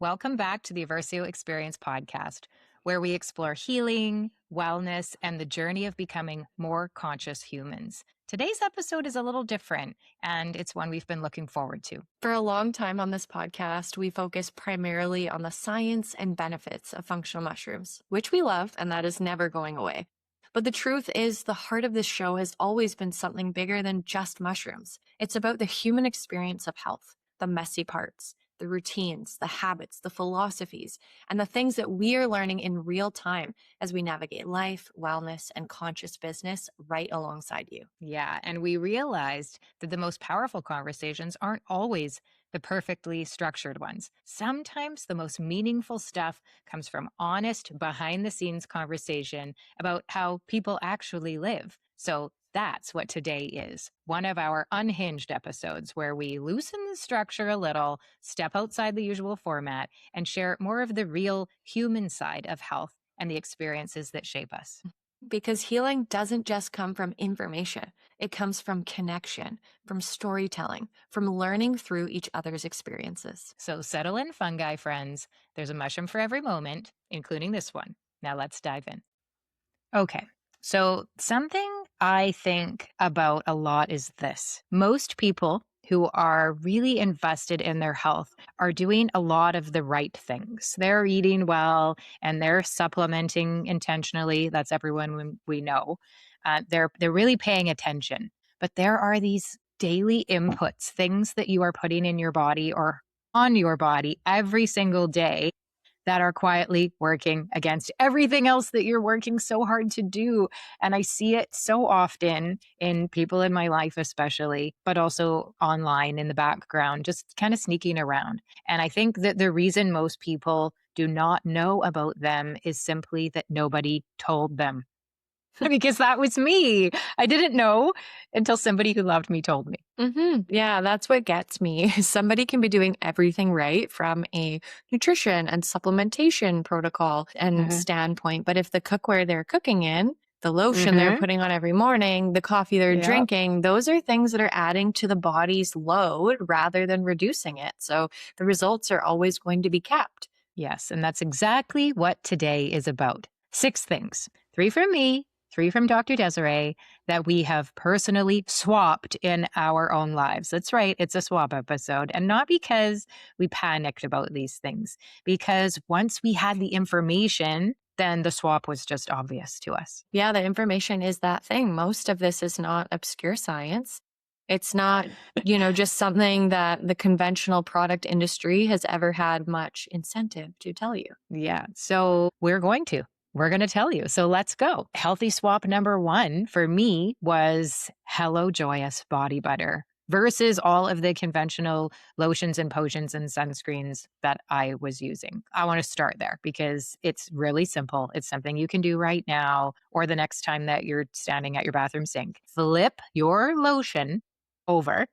Welcome back to the Eversio Experience podcast, where we explore healing, wellness, and the journey of becoming more conscious humans. Today's episode is a little different, and it's one we've been looking forward to. For a long time on this podcast, we focus primarily on the science and benefits of functional mushrooms, which we love, and that is never going away. But the truth is, the heart of this show has always been something bigger than just mushrooms. It's about the human experience of health, the messy parts, the routines, the habits, the philosophies, and the things that we are learning in real time as we navigate life, wellness, and conscious business right alongside you. Yeah, and we realized that the most powerful conversations aren't always the perfectly structured ones. Sometimes the most meaningful stuff comes from honest, behind the scenes conversation about how people actually live. So that's what today is, one of our unhinged episodes where we loosen the structure a little, step outside the usual format, and share more of the real human side of health and the experiences that shape us. Because healing doesn't just come from information. It comes from connection, from storytelling, from learning through each other's experiences. So settle in, fungi friends. There's a mushroom for every moment, including this one. Now let's dive in. Okay, so something I think about a lot is this. Most people who are really invested in their health are doing a lot of the right things. They're eating well and they're supplementing intentionally. That's everyone we know. They're really paying attention. But there are these daily inputs, things that you are putting in your body or on your body every single day that are quietly working against everything else that you're working so hard to do. And I see it so often in people in my life, especially, but also online in the background, just kind of sneaking around. And I think that the reason most people do not know about them is simply that nobody told them. Because that was me. I didn't know until somebody who loved me told me. Yeah, that's what gets me. Somebody can be doing everything right from a nutrition and supplementation protocol and standpoint. But if the cookware they're cooking in, the lotion they're putting on every morning, the coffee they're Yep. drinking, those are things that are adding to the body's load rather than reducing it. So the results are always going to be kept. Yes, and that's exactly what today is about. 6 things, 3 from me, 3 from Dr. Desiree, that we have personally swapped in our own lives. That's right, it's a swap episode. And not because we panicked about these things, because once we had the information, then the swap was just obvious to us. Yeah, the information is that thing. Most of this is not obscure science. It's not, just something that the conventional product industry has ever had much incentive to tell you. Yeah, so we're going to tell you. So let's go. Healthy swap number 1 for me was Hello Joyous body butter versus all of the conventional lotions and potions and sunscreens that I was using. I want to start there because it's really simple. It's something you can do right now or the next time that you're standing at your bathroom sink. Flip your lotion over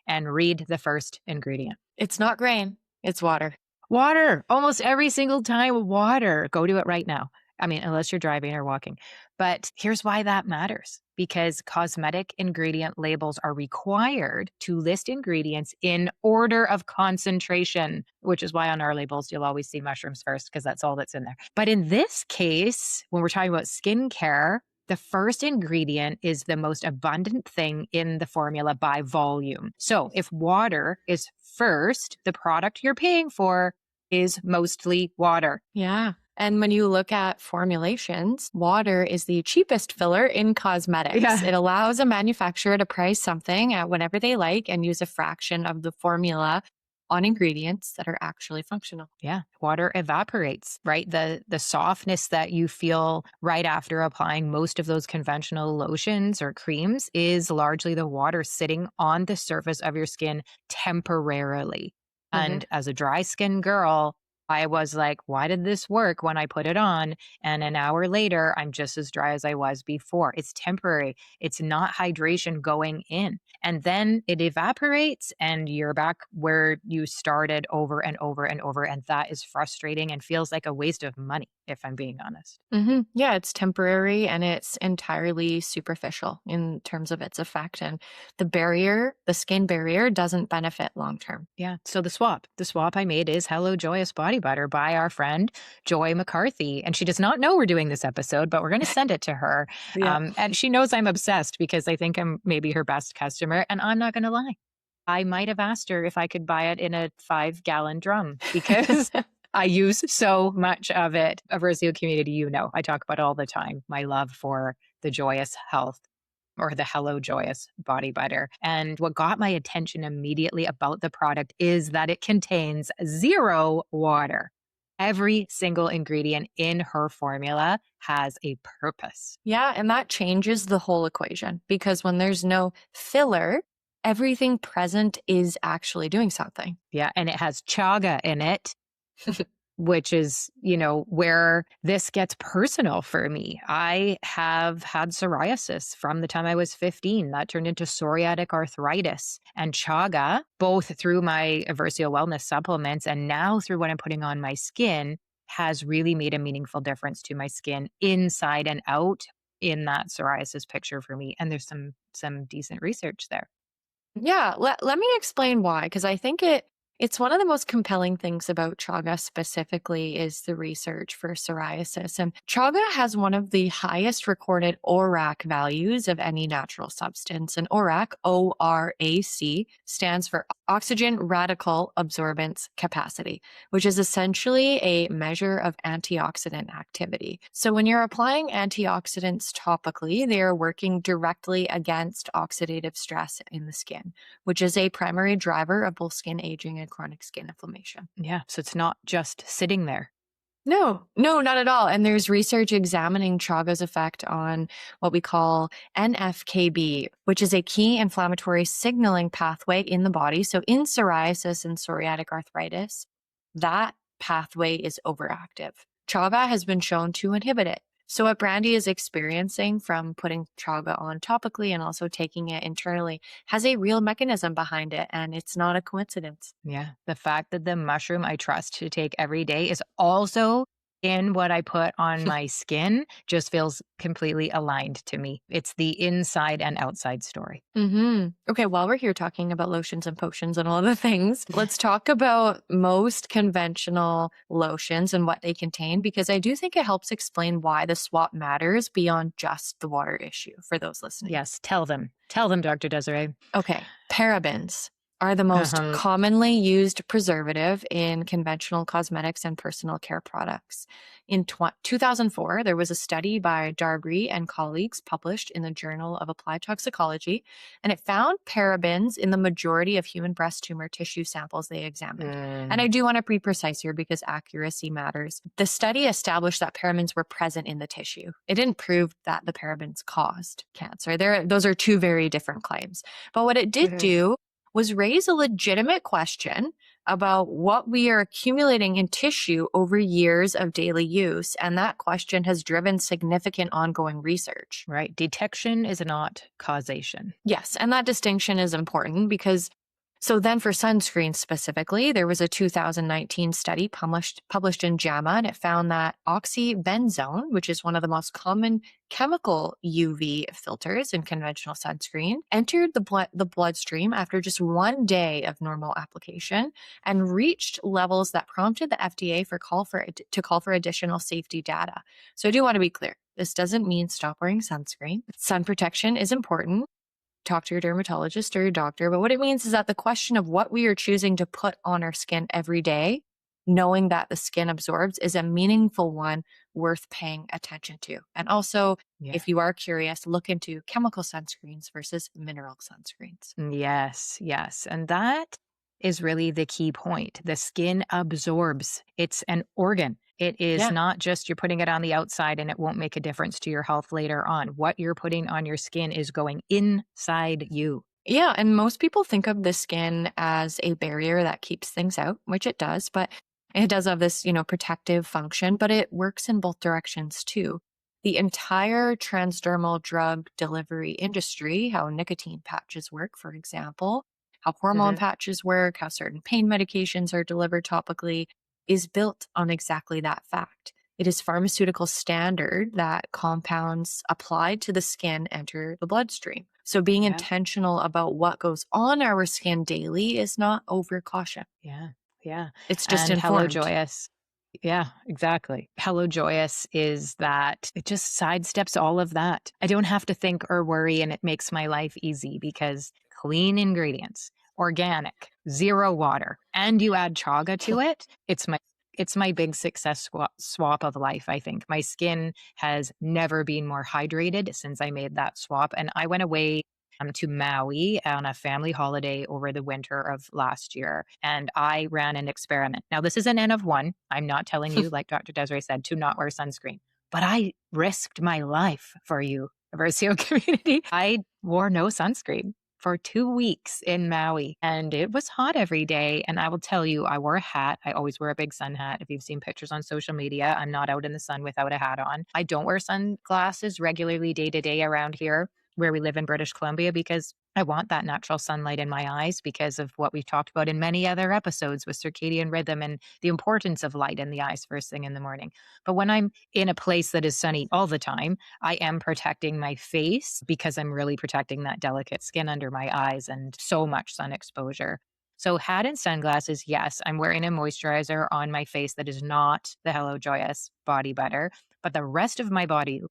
and read the first ingredient. It's not grain, it's water. Water. Almost every single time, water. Go do it right now. I mean, unless you're driving or walking. But here's why that matters. Because cosmetic ingredient labels are required to list ingredients in order of concentration, which is why on our labels, you'll always see mushrooms first because that's all that's in there. But in this case, when we're talking about skincare, the first ingredient is the most abundant thing in the formula by volume. So if water is first, the product you're paying for is mostly water. Yeah. And when you look at formulations, water is the cheapest filler in cosmetics. Yeah. It allows a manufacturer to price something at whatever they like and use a fraction of the formula on ingredients that are actually functional. Yeah. Water evaporates, right? The softness that you feel right after applying most of those conventional lotions or creams is largely the water sitting on the surface of your skin temporarily. And as a dry skin girl, I was like, why did this work when I put it on? And an hour later, I'm just as dry as I was before. It's temporary. It's not hydration going in. And then it evaporates and you're back where you started over and over and over. And that is frustrating and feels like a waste of money, if I'm being honest. Yeah, it's temporary and it's entirely superficial in terms of its effect. And the skin barrier doesn't benefit long term. Yeah. So the swap I made is Hello Joyous Body body butter by our friend Joy McCarthy. And she does not know we're doing this episode, but we're going to send it to her. Yeah. And she knows I'm obsessed because I think I'm maybe her best customer. And I'm not going to lie. I might have asked her if I could buy it in a 5-gallon drum because I use so much of it. Eversio community, I talk about it all the time. My love for the Joyous Health or the Hello Joyous body butter. And what got my attention immediately about the product is that it contains 0 water. Every single ingredient in her formula has a purpose. Yeah, and that changes the whole equation because when there's no filler, everything present is actually doing something. Yeah. And it has chaga in it, which is, where this gets personal for me. I have had psoriasis from the time I was 15. That turned into psoriatic arthritis. And chaga, both through my Eversio wellness supplements and now through what I'm putting on my skin, has really made a meaningful difference to my skin inside and out in that psoriasis picture for me. And there's some decent research there. Yeah, let me explain why, because I think it's one of the most compelling things about chaga specifically is the research for psoriasis. And chaga has one of the highest recorded ORAC values of any natural substance. And ORAC, ORAC, stands for oxygen radical absorbance capacity, which is essentially a measure of antioxidant activity. So when you're applying antioxidants topically, they are working directly against oxidative stress in the skin, which is a primary driver of both skin aging and chronic skin inflammation. Yeah. So it's not just sitting there. No, not at all. And there's research examining chaga's effect on what we call NFKB, which is a key inflammatory signaling pathway in the body. So in psoriasis and psoriatic arthritis, that pathway is overactive. Chaga has been shown to inhibit it. So what Brandi is experiencing from putting chaga on topically and also taking it internally has a real mechanism behind it, and it's not a coincidence. Yeah. The fact that the mushroom I trust to take every day is also in what I put on my skin just feels completely aligned to me. It's the inside and outside story. Okay, while we're here talking about lotions and potions and all the things, let's talk about most conventional lotions and what they contain, because I do think it helps explain why the swap matters beyond just the water issue for those listening. Yes. Tell them. Tell them, Dr. Desiree. Okay, parabens are the most commonly used preservative in conventional cosmetics and personal care products. In 2004, there was a study by Darby and colleagues published in the Journal of Applied Toxicology, and it found parabens in the majority of human breast tumor tissue samples they examined. And I do want to be precise here because accuracy matters. The study established that parabens were present in the tissue. It didn't prove that the parabens caused cancer. Those are two very different claims. But what it did do was raise a legitimate question about what we are accumulating in tissue over years of daily use. And that question has driven significant ongoing research. Right. Detection is not causation. Yes. And that distinction is important because so then for sunscreen specifically, there was a 2019 study published in JAMA, and it found that oxybenzone, which is one of the most common chemical UV filters in conventional sunscreen, entered the bloodstream after just 1 day of normal application and reached levels that prompted the FDA to call for additional safety data. So I do want to be clear. This doesn't mean stop wearing sunscreen. Sun protection is important. Talk to your dermatologist or your doctor. But what it means is that the question of what we are choosing to put on our skin every day, knowing that the skin absorbs, is a meaningful one worth paying attention to. And also, if you are curious, look into chemical sunscreens versus mineral sunscreens. Yes, yes. And that is really the key point. The skin absorbs. It's an organ. It is not just you're putting it on the outside and it won't make a difference to your health later on. What you're putting on your skin is going inside you. Yeah, and most people think of the skin as a barrier that keeps things out, which it does, but it does have this, protective function, but it works in both directions too. The entire transdermal drug delivery industry, how nicotine patches work, for example, how hormone patches work, how certain pain medications are delivered topically, is built on exactly that fact. It is pharmaceutical standard that compounds applied to the skin enter the bloodstream. So being intentional about what goes on our skin daily is not over caution. Yeah. Yeah. It's just And Hello informed. Joyous. Yeah, exactly. Hello Joyous is that it just sidesteps all of that. I don't have to think or worry, and it makes my life easy because clean ingredients, organic, zero water, and you add chaga to it. It's my big success swap of life, I think. My skin has never been more hydrated since I made that swap. And I went away to Maui on a family holiday over the winter of last year, and I ran an experiment. Now, this is an N of one. I'm not telling you, like Dr. Desiree said, to not wear sunscreen, but I risked my life for you, Eversio community. I wore no sunscreen for 2 weeks in Maui, and it was hot every day. And I will tell you, I wore a hat. I always wear a big sun hat. If you've seen pictures on social media, I'm not out in the sun without a hat on. I don't wear sunglasses regularly day to day around here where we live in British Columbia because I want that natural sunlight in my eyes because of what we've talked about in many other episodes with circadian rhythm and the importance of light in the eyes first thing in the morning. But when I'm in a place that is sunny all the time, I am protecting my face because I'm really protecting that delicate skin under my eyes and so much sun exposure. So, hat and sunglasses, yes, I'm wearing a moisturizer on my face that is not the Hello Joyous body butter, but the rest of my body,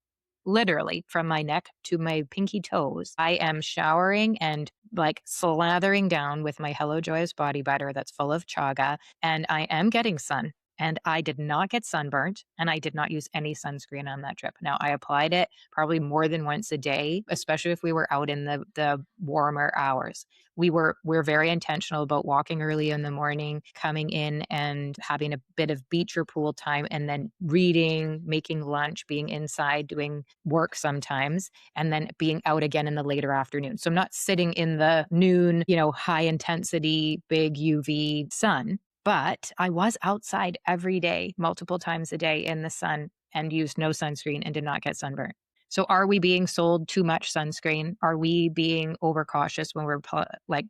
literally from my neck to my pinky toes, I am showering and like slathering down with my Hello Joyous body butter that's full of chaga. And I am getting sun. And I did not get sunburnt and I did not use any sunscreen on that trip. Now, I applied it probably more than once a day, especially if we were out in the warmer hours. We're very intentional about walking early in the morning, coming in and having a bit of beach or pool time, and then reading, making lunch, being inside, doing work sometimes, and then being out again in the later afternoon. So I'm not sitting in the noon, high intensity, big UV sun, but I was outside every day, multiple times a day in the sun and used no sunscreen and did not get sunburned. So are we being sold too much sunscreen? Are we being overcautious when we're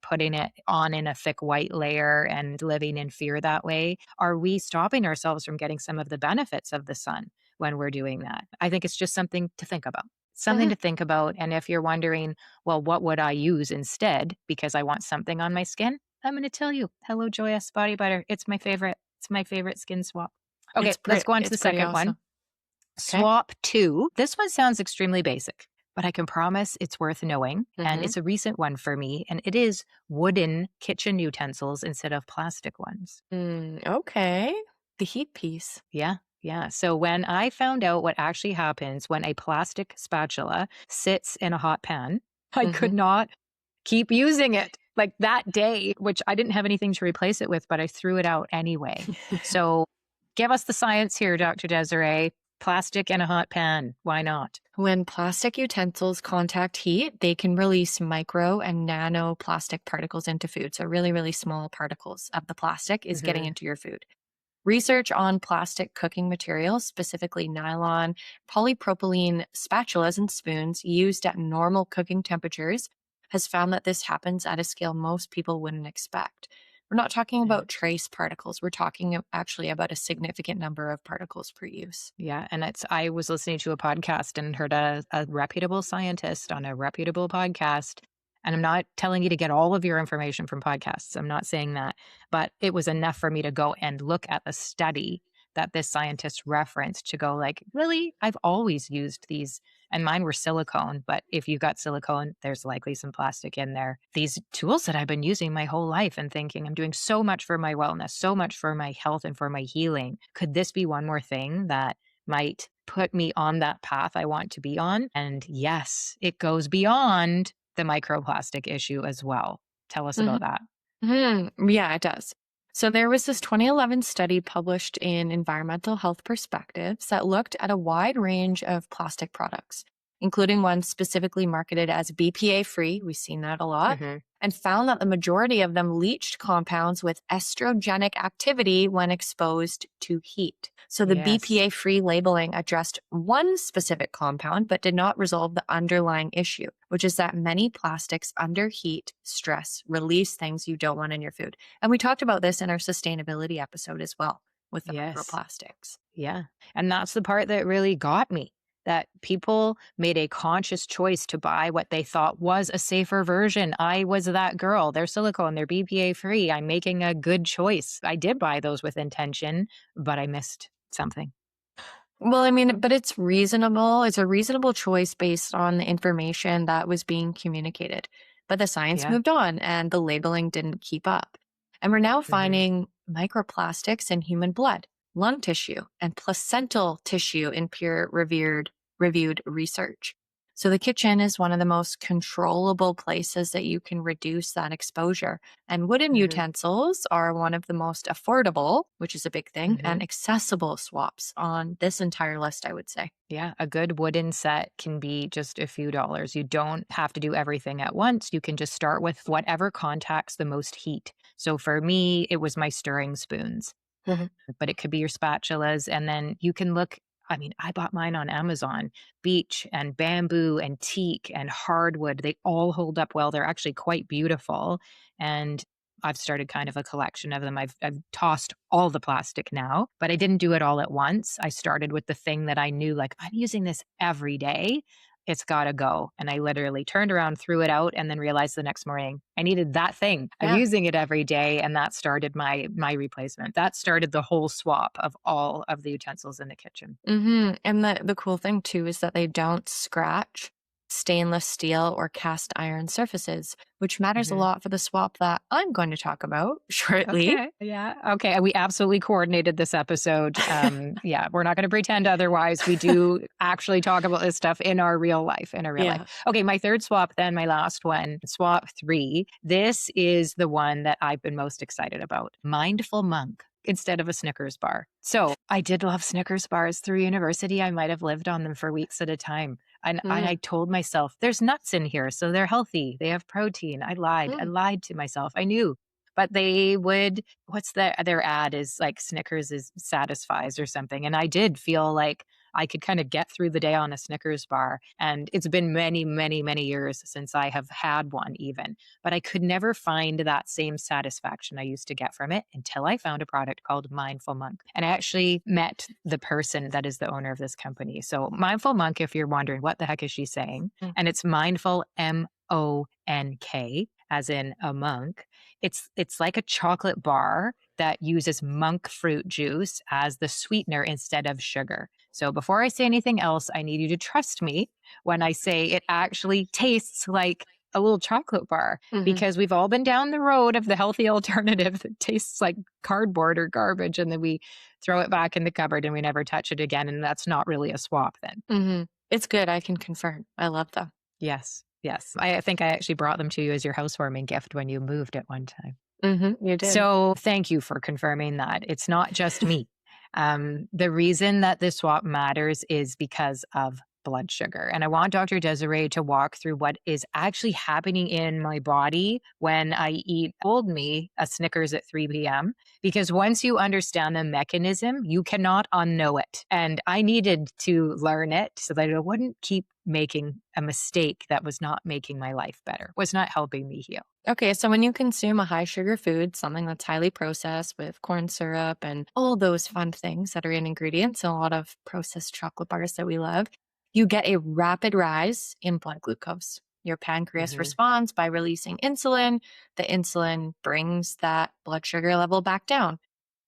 putting it on in a thick white layer and living in fear that way? Are we stopping ourselves from getting some of the benefits of the sun when we're doing that? I think it's just something to think about. Something Mhm. to think about. And if you're wondering, well, what would I use instead because I want something on my skin? I'm going to tell you, Hello Joyous body butter. It's my favorite. It's my favorite skin swap. Okay, let's go on to It's the pretty second one. awesome. Okay. Swap two. This one sounds extremely basic, but I can promise it's worth knowing. And Mhm. it's a recent one for me. And it is wooden kitchen utensils instead of plastic ones. Okay. The heat piece. Yeah. Yeah. So when I found out what actually happens when a plastic spatula sits in a hot pan, I could Mhm. not keep using it like that day, which I didn't have anything to replace it with, but I threw it out anyway. So give us the science here, Dr. Desiree. Plastic in a hot pan. Why not? When plastic utensils contact heat, they can release micro and nano plastic particles into food. So, really, really small particles of the plastic is getting Hmm. into your food. Research on plastic cooking materials, specifically nylon, polypropylene spatulas and spoons used at normal cooking temperatures, has found that this happens at a scale most people wouldn't expect. We're not talking Yeah. about trace particles. We're talking actually about a significant number of particles per use. Yeah. And I was listening to a podcast and heard a reputable scientist on a reputable podcast. And I'm not telling you to get all of your information from podcasts. I'm not saying that. But it was enough for me to go and look at the study that this scientist referenced to go, like, really? I've always used these. And mine were silicone. But if you've got silicone, there's likely some plastic in there. These tools that I've been using my whole life and thinking I'm doing so much for my wellness, so much for my health and for my healing. Could this be one more thing that might put me on that path I want to be on? And yes, it goes beyond the microplastic issue as well. Tell us about that. Yeah, it does. So there was this 2011 study published in Environmental Health Perspectives that looked at a wide range of plastic products, including ones specifically marketed as BPA free. We've seen that a lot. Hmm. And found that the majority of them leached compounds with estrogenic activity when exposed to heat. So the Yes. BPA free labeling addressed one specific compound, but did not resolve the underlying issue, which is that many plastics under heat stress release things you don't want in your food. And we talked about this in our sustainability episode as well with the Yes. microplastics. Yeah. And that's the part that really got me. that people made a conscious choice to buy what they thought was a safer version. I was that girl. They're silicone, they're BPA free. I'm making a good choice. I did buy those with intention, but I missed something. Well, I mean, but it's reasonable. It's a reasonable choice based on the information that was being communicated. But the science Yeah. moved on and the labeling didn't keep up. And we're now Hmm. finding microplastics in human blood, lung tissue, and placental tissue in reviewed research. So the kitchen is one of the most controllable places that you can reduce that exposure. And wooden Hmm. utensils are one of the most affordable, which is a big thing, Hmm. and accessible swaps on this entire list, I would say. Yeah, a good wooden set can be just a few dollars. You don't have to do everything at once. You can just start with whatever contacts the most heat. So for me, it was my stirring spoons, Mhm. but it could be your spatulas. And then you can look. I mean, I bought mine on Amazon. Beech and bamboo and teak and hardwood, they all hold up well. They're actually quite beautiful. And I've started kind of a collection of them. I've tossed all the plastic now, but I didn't do it all at once. I started with the thing that I knew, like, I'm using this every day. It's got to go. And I literally turned around, threw it out, and then realized the next morning I needed that thing. I'm Yeah. using it every day. And that started my replacement. That started the whole swap of all of the utensils in the kitchen. And the cool thing too is that they don't scratch stainless steel or cast iron surfaces, which matters a Mhm. lot for the swap that I'm going to talk about shortly. Okay. Yeah. Okay. We absolutely coordinated this episode. Yeah, we're not going to pretend otherwise. We do actually talk about this stuff in our real life, in our real life. Yeah. Okay. My third swap, then my last one, swap three. This is the one that I've been most excited about. Mindful Monk instead of a Snickers bar. So I did love Snickers bars through university. I might have lived on them for weeks at a time. And I Mm, told myself, there's nuts in here, so they're healthy. They have protein. I lied. I mm, lied to myself. I knew, but they would, what's their ad is like Snickers is satisfies or something. And I did feel like I could kind of get through the day on a Snickers bar. And it's been many, many, many years since I have had one even, but I could never find that same satisfaction I used to get from it until I found a product called Mindful Monk. And I actually met the person that is the owner of this company. So Mindful Monk, if you're wondering what the heck is she saying, mm, and it's mindful MONK as in a monk. It's like a chocolate bar that uses monk fruit juice as the sweetener instead of sugar. So before I say anything else, I need you to trust me when I say it actually tastes like a little chocolate bar, mhm. because we've all been down the road of the healthy alternative that tastes like cardboard or garbage, and then we throw it back in the cupboard and we never touch it again, and that's not really a swap then. It's good. I can confirm. I love them. Yes, yes. I think I actually brought them to you as your housewarming gift when you moved at one time. You did. So thank you for confirming that. It's not just me. The reason that this swap matters is because of blood sugar. And I want Dr. Desiree to walk through what is actually happening in my body when I eat old me a Snickers at 3 p.m. Because once you understand the mechanism, you cannot unknow it. And I needed to learn it so that I wouldn't keep making a mistake that was not making my life better, was not helping me heal. Okay, so when you consume a high sugar food, something that's highly processed with corn syrup and all those fun things that are in ingredients, and a lot of processed chocolate bars that we love, you get a rapid rise in blood glucose. Your pancreas Mhm. responds by releasing insulin. The insulin brings that blood sugar level back down.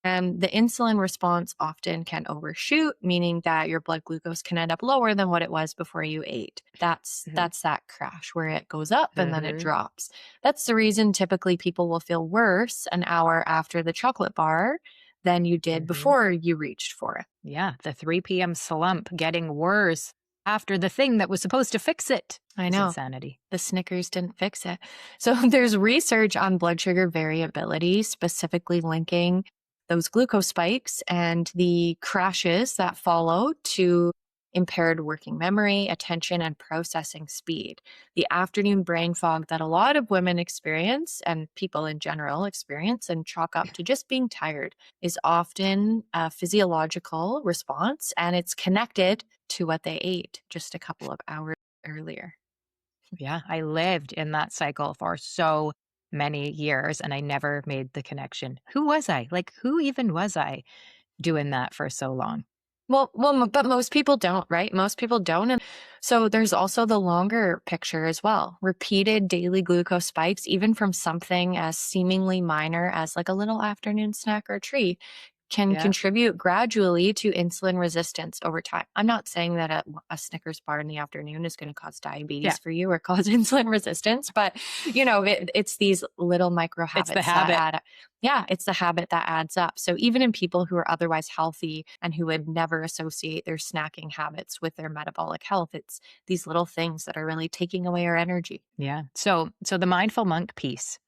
The insulin response often can overshoot, meaning that your blood glucose can end up lower than what it was before you ate. Mhm. That's that crash where it goes up and then it Mhm. drops. That's the reason typically people will feel worse an hour after the chocolate bar than you did Mhm. before you reached for it. Yeah, the 3 p.m. slump getting worse after the thing that was supposed to fix it I is know. insanity. The Snickers didn't fix it. So there's research on blood sugar variability, specifically linking those glucose spikes and the crashes that follow to impaired working memory, attention, and processing speed. The afternoon brain fog that a lot of women experience and people in general experience and chalk up to just being tired is often a physiological response, and it's connected to what they ate just a couple of hours earlier. Yeah, I lived in that cycle for so many years and I never made the connection. Who was I? Like, who even was I doing that for so long? But most people don't, right? Most people don't. And so there's also the longer picture as well. Repeated daily glucose spikes, even from something as seemingly minor as like a little afternoon snack or treat, can Yeah. contribute gradually to insulin resistance over time. I'm not saying that a Snickers bar in the afternoon is going to cause Yeah. diabetes for you or cause insulin resistance, but it's these little micro It's the habits that habit. add. Yeah, it's the habit that adds up. So even in people who are otherwise healthy and who would never associate their snacking habits with their metabolic health, it's these little things that are really taking away our energy. Yeah. So the mindful monk piece.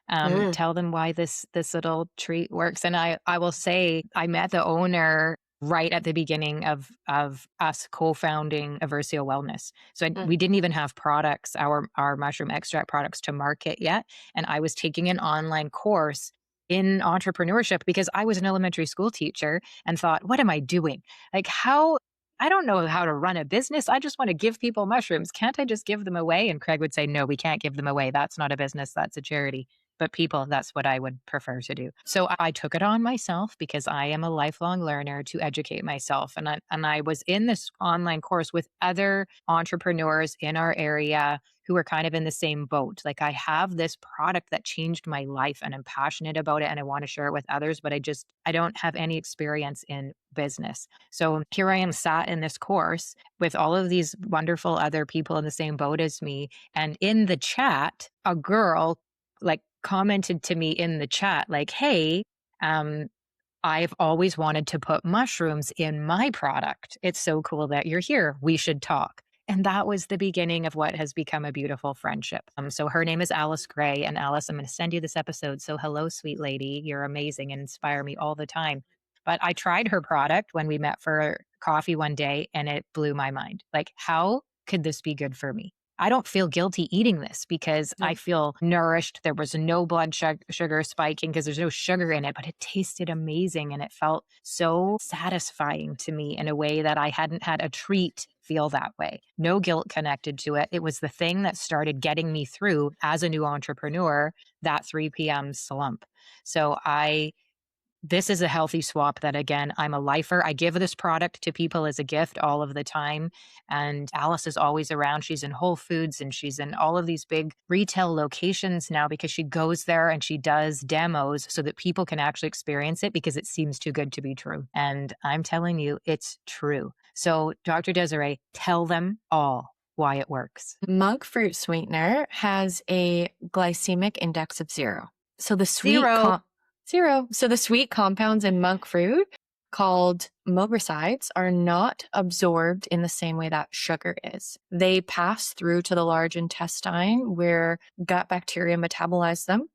Mm, Tell them why this little treat works. And I will say I met the owner right at the beginning of us co-founding Eversio Wellness. So mm, we didn't even have products, our mushroom extract products to market yet. And I was taking an online course in entrepreneurship because I was an elementary school teacher and thought, what am I doing? Like how I don't know how to run a business. I just want to give people mushrooms. Can't I just give them away? And Craig would say, no, we can't give them away. That's not a business. That's a charity, but people, that's what I would prefer to do. So I took it on myself because I am a lifelong learner to educate myself. And I was in this online course with other entrepreneurs in our area who are kind of in the same boat. Like I have this product that changed my life and I'm passionate about it and I want to share it with others, but I don't have any experience in business. So here I am sat in this course with all of these wonderful other people in the same boat as me. And in the chat, a girl like commented to me in the chat, like, hey, um, I've always wanted to put mushrooms in my product. It's so cool that you're here. We should talk. And that was the beginning of what has become a beautiful friendship. So her name is Alice Gray. And Alice, I'm going to send you this episode. So hello, sweet lady. You're amazing and inspire me all the time. But I tried her product when we met for coffee one day and it blew my mind. Like, how could this be good for me? I don't feel guilty eating this because I mm. feel nourished. There was no blood sugar spiking because there's no sugar in it, but it tasted amazing and it felt so satisfying to me in a way that I hadn't had a treat feel that way. No guilt connected to it. It was the thing that started getting me through as a new entrepreneur that 3 p.m. slump. So this is a healthy swap that again, I'm a lifer. I give this product to people as a gift all of the time. And Alice is always around. She's in Whole Foods and she's in all of these big retail locations now because she goes there and she does demos so that people can actually experience it because it seems too good to be true. And I'm telling you, it's true. So, Dr. Desiree, tell them all why it works. Monk fruit sweetener has a glycemic index of 0. So the sweet Zero. 0. So the sweet compounds in monk fruit called mobricides are not absorbed in the same way that sugar is. They pass through to the large intestine where gut bacteria metabolize them,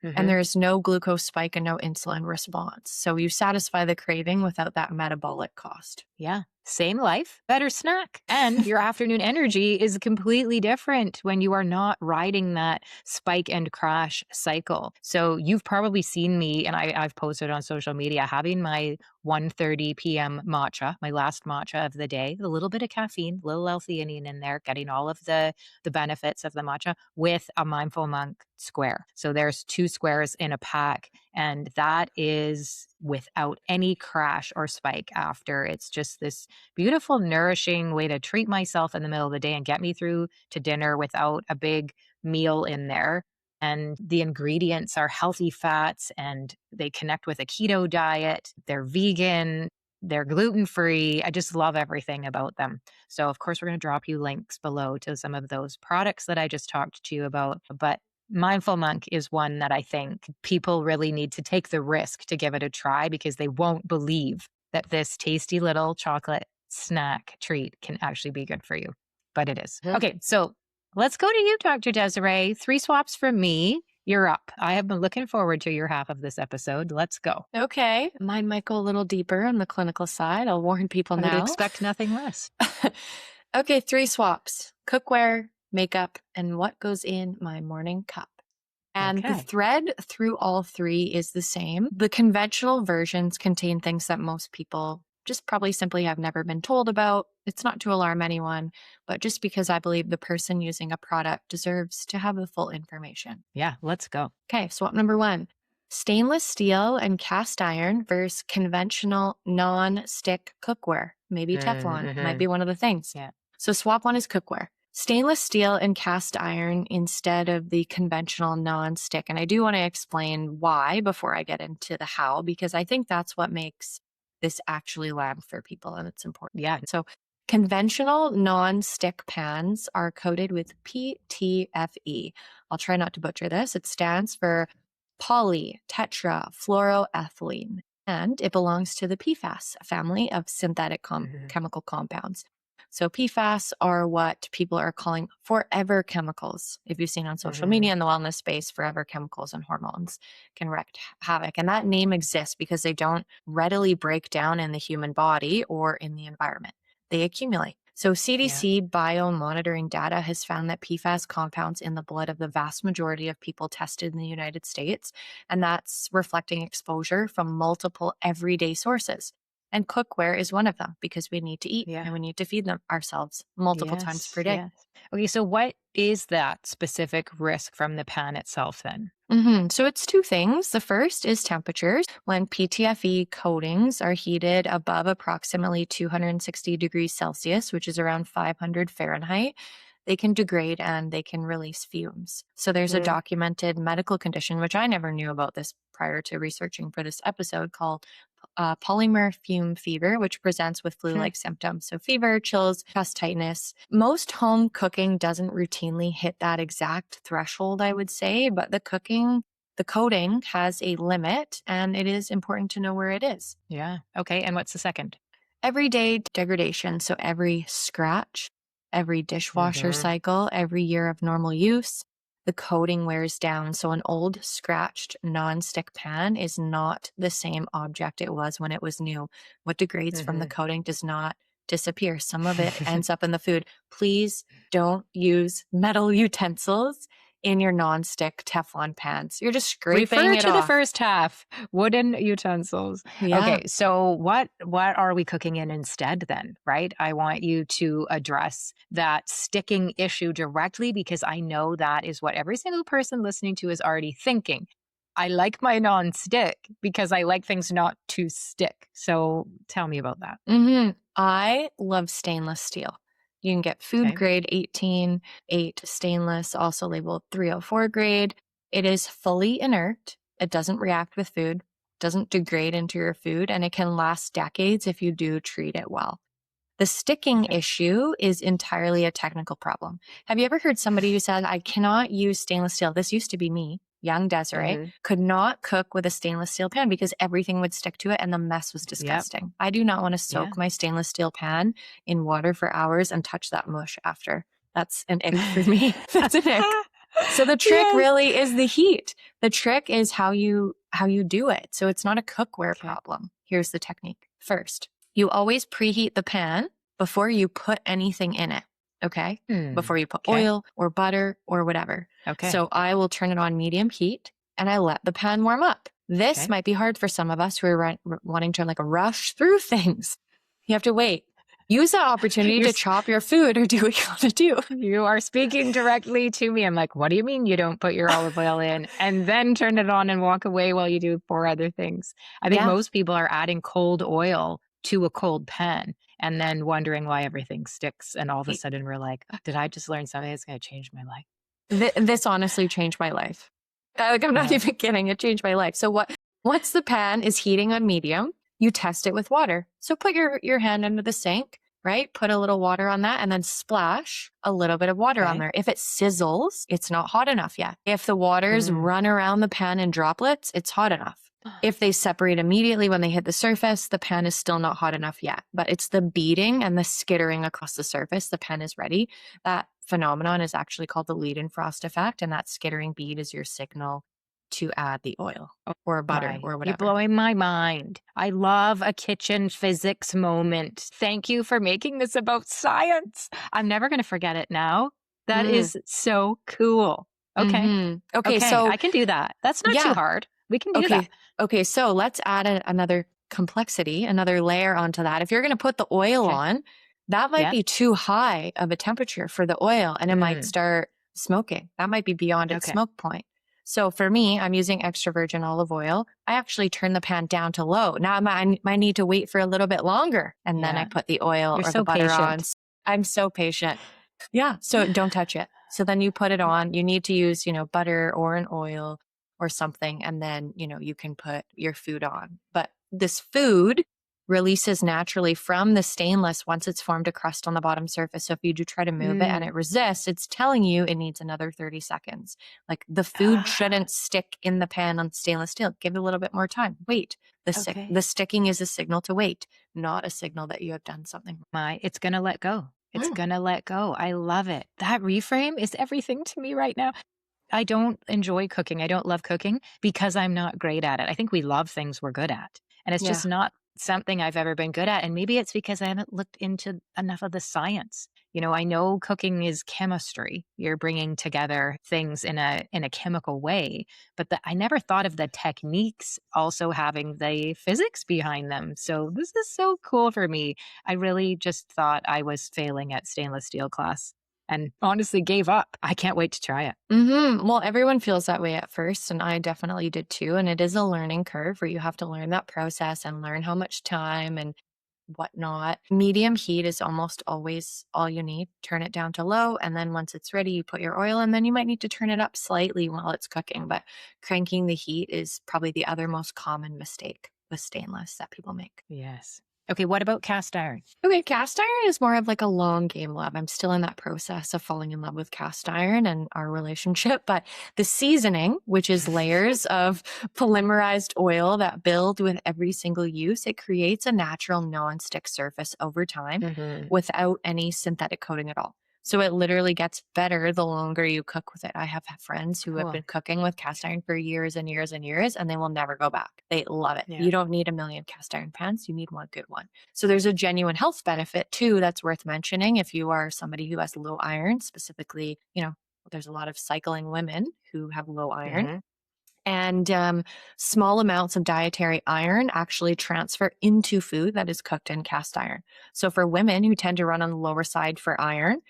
and Mhm. there's no glucose spike and no insulin response. So you satisfy the craving without that metabolic cost. Yeah. Same life, better snack. And your afternoon energy is completely different when you are not riding that spike and crash cycle. So you've probably seen me, and I've posted on social media, having my 1:30 p.m. matcha, my last matcha of the day, a little bit of caffeine, a little L-theanine in there, getting all of the benefits of the matcha with a mindful monk square. So there's 2 squares in a pack. And that is without any crash or spike after. It's just this beautiful, nourishing way to treat myself in the middle of the day and get me through to dinner without a big meal in there. And the ingredients are healthy fats and they connect with a keto diet. They're vegan, they're gluten free. I just love everything about them. So, of course, we're going to drop you links below to some of those products that I just talked to you about. But Mindful Monk is one that I think people really need to take the risk to give it a try because they won't believe that this tasty little chocolate snack treat can actually be good for you. But it is. Mhm. Okay, so let's go to you, Dr. Desiree. 3 swaps from me. You're up. I have been looking forward to your half of this episode. Let's go. Okay. Mine might go a little deeper on the clinical side. I'll warn people I would now. expect nothing less. Okay, 3 swaps: cookware, makeup, and what goes in my morning cup. And the Okay. thread through all 3 is the same. The conventional versions contain things that most people just probably simply have never been told about. It's not to alarm anyone, but just because I believe the person using a product deserves to have the full information. Yeah, let's go. Okay, swap number 1. Stainless steel and cast iron versus conventional non-stick cookware. Maybe Teflon might Mm-hmm. be one of the things. Yeah. So swap one is cookware. Stainless steel and cast iron instead of the conventional non-stick. And I do want to explain why before I get into the how, because I think that's what makes this actually land for people and it's important. Yeah. So conventional non-stick pans are coated with PTFE. I'll try not to butcher this. It stands for poly tetrafluoroethylene, and it belongs to the PFAS family of synthetic Mm-hmm. chemical compounds. So PFAS are what people are calling forever chemicals. If you've seen on social Mm-hmm. media in the wellness space, forever chemicals and hormones can wreak havoc. And that name exists because they don't readily break down in the human body or in the environment. They accumulate. So Yeah. CDC biomonitoring data has found that PFAS compounds in the blood of the vast majority of people tested in the United States, and that's reflecting exposure from multiple everyday sources. And cookware is one of them because we need to eat Yeah. and we need to feed them ourselves multiple times Yes. per day. Yes. Okay. So what is that specific risk from the pan itself then? So it's two things. The first is temperatures. When PTFE coatings are heated above approximately 260 degrees Celsius, which is around 500 Fahrenheit, they can degrade and they can release fumes. So there's a Mm. documented medical condition, which I never knew about this prior to researching for this episode, called polymer fume fever, which presents with flu-like symptoms. So fever, chills, chest tightness. Most home cooking doesn't routinely hit that exact threshold, I would say, but the coating has a limit and it is important to know where it is. Yeah. Okay. And what's the second? Everyday degradation. So every scratch, every dishwasher Mm-hmm. cycle, every year of normal use, the coating wears down. So an old scratched non-stick pan is not the same object it was when it was new. What degrades from the coating does not disappear. Some of it Mm-hmm. ends up in the food. Please don't use metal utensils in your non-stick Teflon pans. You're just scraping Refer it to the off. first half. Wooden utensils. Yeah. Okay, so what are we cooking in instead then, right? I want you to address that sticking issue directly because I know that is what every single person listening to is already thinking. I like my non-stick because I like things not to stick. So tell me about that. I love stainless steel. You can get food Okay. grade 18-8 stainless, also labeled 304 grade. It is fully inert. It doesn't react with food, doesn't degrade into your food, and it can last decades if you do treat it well. The sticking Okay. issue is entirely a technical problem. Have you ever heard somebody who said, I cannot use stainless steel? This used to be me, young Desiree, Mm-hmm. could not cook with a stainless steel pan because everything would stick to it and the mess was Yep. disgusting. I do not want to Yeah. soak my stainless steel pan in water for hours and touch that mush after. That's an ick for me. That's an ick. So the trick Yes. really is the heat. The trick is how you do it. So it's not a cookware Okay. problem. Here's the technique. First, you always preheat the pan before you put anything in it. Okay? Before you put Okay. oil or butter or whatever. Okay. So I will turn it on medium heat and I let the pan warm up. This Okay. might be hard for some of us who are wanting to like rush through things. You have to wait. Use that opportunity You're to s- chop your food or do what you got to do. You are speaking directly to me. I'm like, what do you mean you don't put your olive oil in and then turn it on and walk away while you do four other things? I think Yeah. most people are adding cold oil to a cold pan and then wondering why everything sticks. And all of a sudden we're like, did I just learn something that's going to change my life? This honestly changed my life. Like, I'm not Yeah. even kidding. It changed my life. So once the pan is heating on medium, you test it with water. So put your hand under the sink, right? Put a little water on that and then splash a little bit of water on Okay. there. If it sizzles, it's not hot enough yet. If the waters run around the pan in droplets, it's hot enough. If they separate immediately when they hit the surface, the pan is still not hot enough yet. But it's the beating and the skittering across the surface. The pan is ready. That phenomenon is actually called the lead-in frost effect. And that skittering bead is your signal to add the oil or butter My, or you're whatever. blowing my mind. I love a kitchen physics moment. Thank you for making this about science. I'm never going to forget it now. That is so cool. Okay. Okay, Okay, so I can do that. That's not too yeah. hard. We can do that. Okay, so let's add another complexity, another layer onto that. If you're going to put the oil Okay. on, that might Yeah. be too high of a temperature for the oil and it might start smoking. That might be beyond its Okay. smoke point. So for me, I'm using extra virgin olive oil. I actually turn the pan down to low. Now I need to wait for a little bit longer. And then I Yeah. put the oil You're or the so butter on. patient. I'm so patient. Yeah. So don't touch it. So then you put it on. You need to use, butter or an oil or something. And then, you can put your food on. But this food releases naturally from the stainless once it's formed a crust on the bottom surface. So if you do try to move it and Mm. it resists, it's telling you it needs another 30 seconds. Like the food Ah, shouldn't stick in the pan on stainless steel. Give it a little bit more time. Wait. The okay. sticking is a signal to wait, not a signal that you have done something It's gonna let go. It's wrong. gonna let go. I love it. That reframe is everything to me right now. I don't enjoy cooking. I don't love cooking because I'm not great at it. I think we love things we're good at. And it's Yeah. just not something I've ever been good at. And maybe it's because I haven't looked into enough of the science. I know cooking is chemistry. You're bringing together things in a chemical way, but I never thought of the techniques also having the physics behind them. So this is so cool for me. I really just thought I was failing at stainless steel class and honestly gave up. I can't wait to try it. Well, everyone feels that way at first, and I definitely did too. And it is a learning curve where you have to learn that process and learn how much time and whatnot. Medium heat is almost always all you need. Turn it down to low, and then once it's ready, you put your oil, and then you might need to turn it up slightly while it's cooking. But cranking the heat is probably the other most common mistake with stainless that people make. Yes. Okay, what about cast iron? Okay, cast iron is more of like a long game love. I'm still in that process of falling in love with cast iron and our relationship. But the seasoning, which is layers of polymerized oil that build with every single use, it creates a natural non-stick surface over time Mhm. without any synthetic coating at all. So it literally gets better the longer you cook with it. I have friends who have Cool. been cooking with cast iron for years and years and years, and they will never go back. They love it. Yeah. You don't need a million cast iron pans. You need one good one. So there's a genuine health benefit too that's worth mentioning if you are somebody who has low iron, specifically, there's a lot of cycling women who have low iron. Mhm. And small amounts of dietary iron actually transfer into food that is cooked in cast iron. So for women who tend to run on the lower side for iron,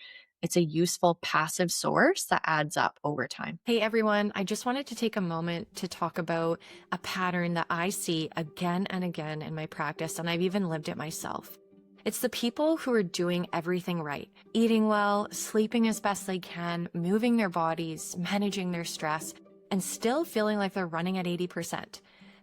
it's a useful passive source that adds up over time. Hey everyone, I just wanted to take a moment to talk about a pattern that I see again and again in my practice, and I've even lived it myself. It's the people who are doing everything right, eating well, sleeping as best they can, moving their bodies, managing their stress, and still feeling like they're running at 80%.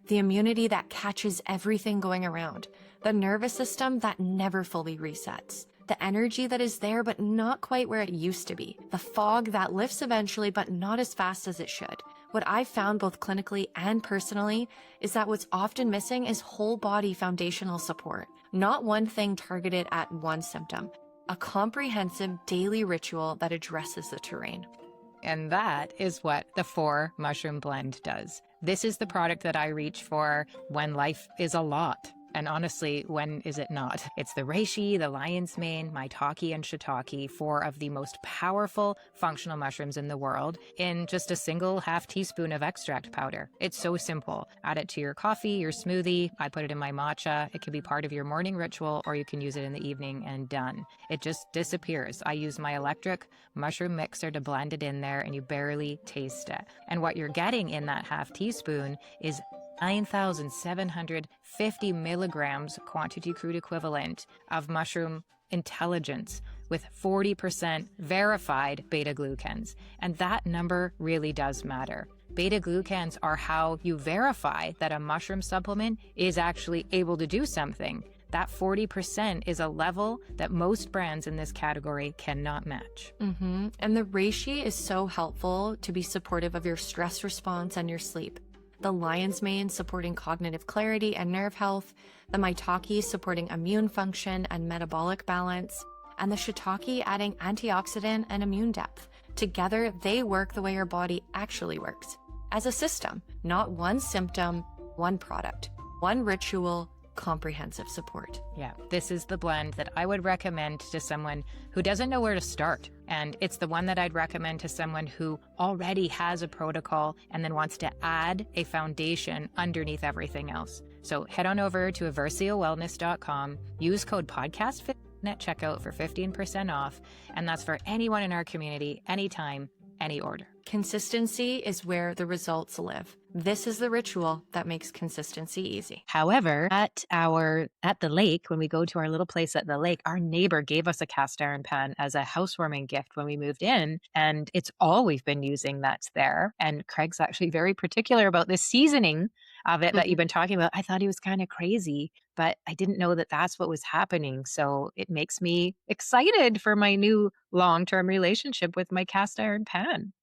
The immunity that catches everything going around, the nervous system that never fully resets, the energy that is there but not quite where it used to be, the fog that lifts eventually but not as fast as it should. What I've found both clinically and personally is that what's often missing is whole body foundational support, not one thing targeted at one symptom, a comprehensive daily ritual that addresses the terrain. And that is what the 4 mushroom blend does. This is the product that I reach for when life is a lot. And honestly, when is it not? It's the reishi, the lion's mane, maitake, and shiitake, 4 of the most powerful functional mushrooms in the world, in just a single half teaspoon of extract powder. It's so simple. Add it to your coffee, your smoothie. I put it in my matcha. It can be part of your morning ritual, or you can use it in the evening and done. It just disappears. I use my electric mushroom mixer to blend it in there, and you barely taste it. And what you're getting in that half teaspoon is 9,750 milligrams quantity crude equivalent of mushroom intelligence with 40% verified beta glucans. And that number really does matter. Beta glucans are how you verify that a mushroom supplement is actually able to do something. That 40% is a level that most brands in this category cannot match. And the reishi is so helpful to be supportive of your stress response and your sleep. The lion's mane supporting cognitive clarity and nerve health, the maitake supporting immune function and metabolic balance, and the shiitake adding antioxidant and immune depth. Together, they work the way your body actually works, as a system, not one symptom, one product, one ritual, comprehensive support. Yeah, this is the blend that I would recommend to someone who doesn't know where to start. And it's the one that I'd recommend to someone who already has a protocol and then wants to add a foundation underneath everything else. So head on over to EversioWellness.com, use code PODCAST15 at checkout for 15% off. And that's for anyone in our community, anytime, any order. Consistency is where the results live. This is the ritual that makes consistency easy. However, at the lake, when we go to our little place at the lake, our neighbor gave us a cast iron pan as a housewarming gift when we moved in, and it's all we've been using that's there. And Craig's actually very particular about the seasoning of it that you've been talking about. I thought he was kind of crazy, but I didn't know that that's what was happening. So it makes me excited for my new long-term relationship with my cast iron pan.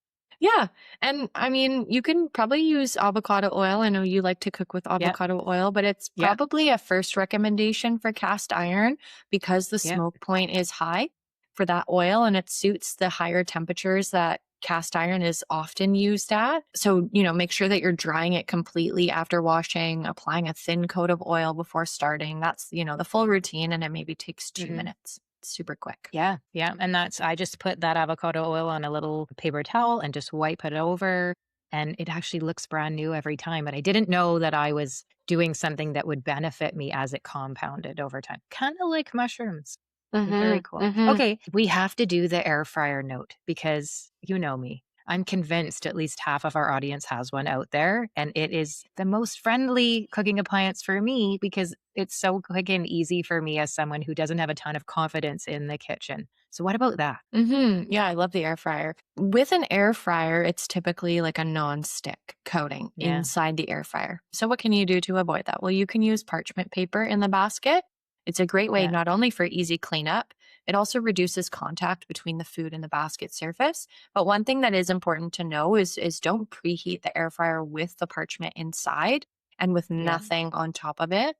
Yeah. And I mean, you can probably use avocado oil. I know you like to cook with Yep. avocado oil, but it's Yeah. probably a first recommendation for cast iron because the Yep. smoke point is high for that oil and it suits the higher temperatures that cast iron is often used at. So, make sure that you're drying it completely after washing, applying a thin coat of oil before starting. That's, the full routine and it maybe takes 2 minutes. Super quick. Yeah, yeah, and I just put that avocado oil on a little paper towel and just wipe it over, and it actually looks brand new every time, but I didn't know that I was doing something that would benefit me as it compounded over time. Kinda like mushrooms. Very Mm-hmm. cool. Mm-hmm. Okay, we have to do the air fryer note because you know me. I'm convinced at least half of our audience has one out there, and it is the most friendly cooking appliance for me because it's so quick and easy for me as someone who doesn't have a ton of confidence in the kitchen. So, what about that? Yeah, I love the air fryer. With an air fryer, it's typically like a non-stick coating Yeah, inside the air fryer. So what can you do to avoid that? Well, you can use parchment paper in the basket. It's a great way yeah, not only for easy cleanup, it also reduces contact between the food and the basket surface. But one thing that is important to know is don't preheat the air fryer with the parchment inside and with yeah, nothing on top of it.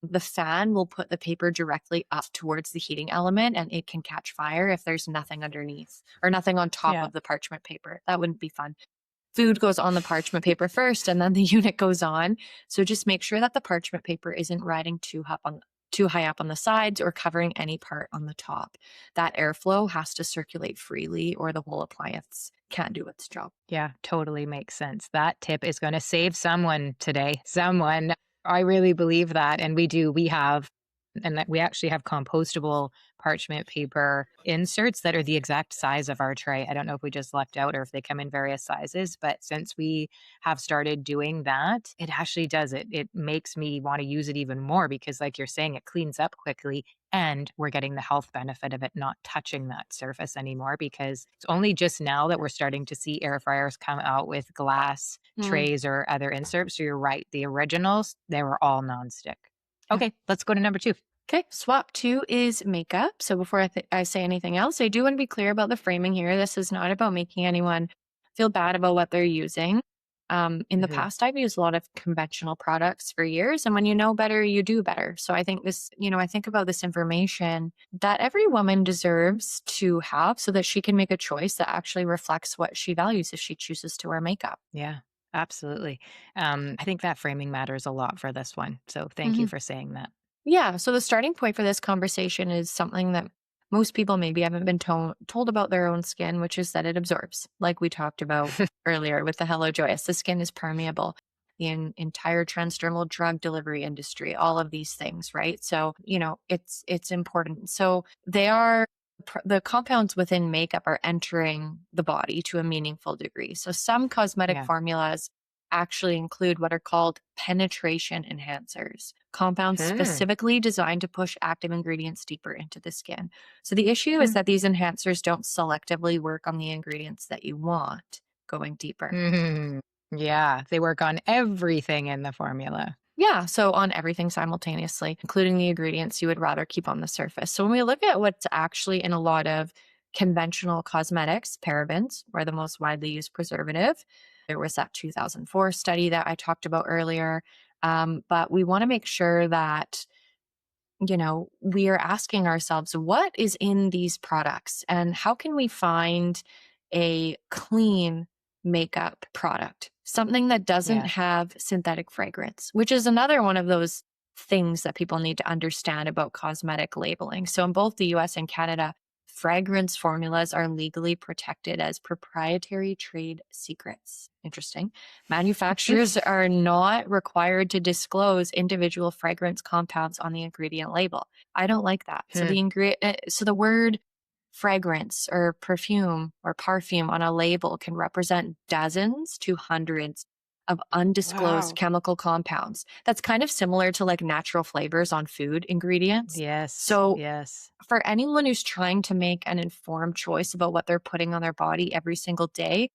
The fan will put the paper directly up towards the heating element and it can catch fire if there's nothing underneath or nothing on top yeah. of the parchment paper. That wouldn't be fun. Food goes on the parchment paper first and then the unit goes on. So just make sure that the parchment paper isn't riding too high up on the sides or covering any part on the top. That airflow has to circulate freely or the whole appliance can't do its job. Yeah, totally makes sense. That tip is gonna save someone today. Someone. I really believe that, and we do. We have and that we actually have compostable parchment paper inserts that are the exact size of our tray. I don't know if we just left out or if they come in various sizes, but since we have started doing that, it actually does it. It makes me wanna use it even more because, like you're saying, it cleans up quickly and we're getting the health benefit of it not touching that surface anymore because it's only just now that we're starting to see air fryers come out with glass Mm, trays or other inserts. So you're right. The originals, they were all nonstick. yeah. Okay, let's go to number 2. Okay, swap two is makeup. So before I say anything else, I do want to be clear about the framing here. This is not about making anyone feel bad about what they're using. In the Mhm. past, I've used a lot of conventional products for years, and when you know better, you do better. So I think I think about this information that every woman deserves to have so that she can make a choice that actually reflects what she values if she chooses to wear makeup. Yeah, absolutely. I think that framing matters a lot for this one. So thank you for saying that. Yeah. So the starting point for this conversation is something that most people maybe haven't been told about their own skin, which is that it absorbs. Like we talked about earlier with the Hello Joyous, the skin is permeable. The entire transdermal drug delivery industry, all of these things, right? So it's important. So the compounds within makeup are entering the body to a meaningful degree. So some cosmetic Yeah. formulas actually include what are called penetration enhancers, compounds Hmm. specifically designed to push active ingredients deeper into the skin. So the issue is Hmm. that these enhancers don't selectively work on the ingredients that you want going deeper. Mhm. Yeah, they work on everything in the formula. Yeah, so on everything simultaneously, including the ingredients you would rather keep on the surface. So when we look at what's actually in a lot of conventional cosmetics, parabens are the most widely used preservative. There was that 2004 study that I talked about earlier. But we want to make sure that we are asking ourselves what is in these products and how can we find a clean makeup product, something that doesn't Yeah. have synthetic fragrance, which is another one of those things that people need to understand about cosmetic labeling. So in both the US and Canada, fragrance formulas are legally protected as proprietary trade secrets. Interesting. Manufacturers are not required to disclose individual fragrance compounds on the ingredient label. I don't like that. So Hmm. the word fragrance or perfume on a label can represent dozens to hundreds of undisclosed Wow. chemical compounds. That's kind of similar to like natural flavors on food ingredients. Yes. So, Yes. for anyone who's trying to make an informed choice about what they're putting on their body every single day,